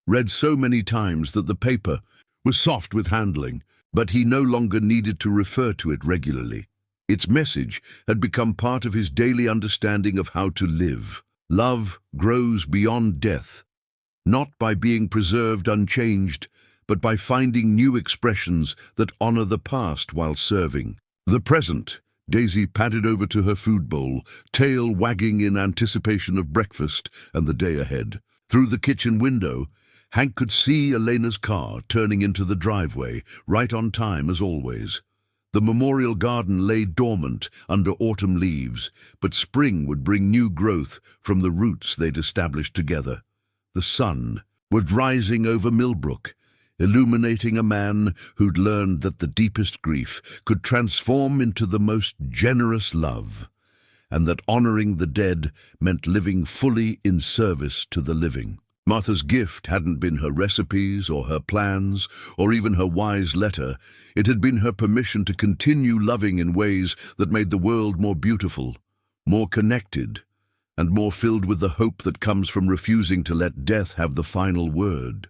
read so many times that the paper was soft with handling, but he no longer needed to refer to it regularly. Its message had become part of his daily understanding of how to live. Love grows beyond death, not by being preserved unchanged, but by finding new expressions that honor the past while serving the present. Daisy padded over to her food bowl, tail wagging in anticipation of breakfast and the day ahead. Through the kitchen window, Hank could see Elena's car turning into the driveway, right on time as always. The memorial garden lay dormant under autumn leaves, but spring would bring new growth from the roots they'd established together. The sun was rising over Millbrook, illuminating a man who'd learned that the deepest grief could transform into the most generous love, and that honoring the dead meant living fully in service to the living. Martha's gift hadn't been her recipes or her plans or even her wise letter. It had been her permission to continue loving in ways that made the world more beautiful, more connected, and more filled with the hope that comes from refusing to let death have the final word.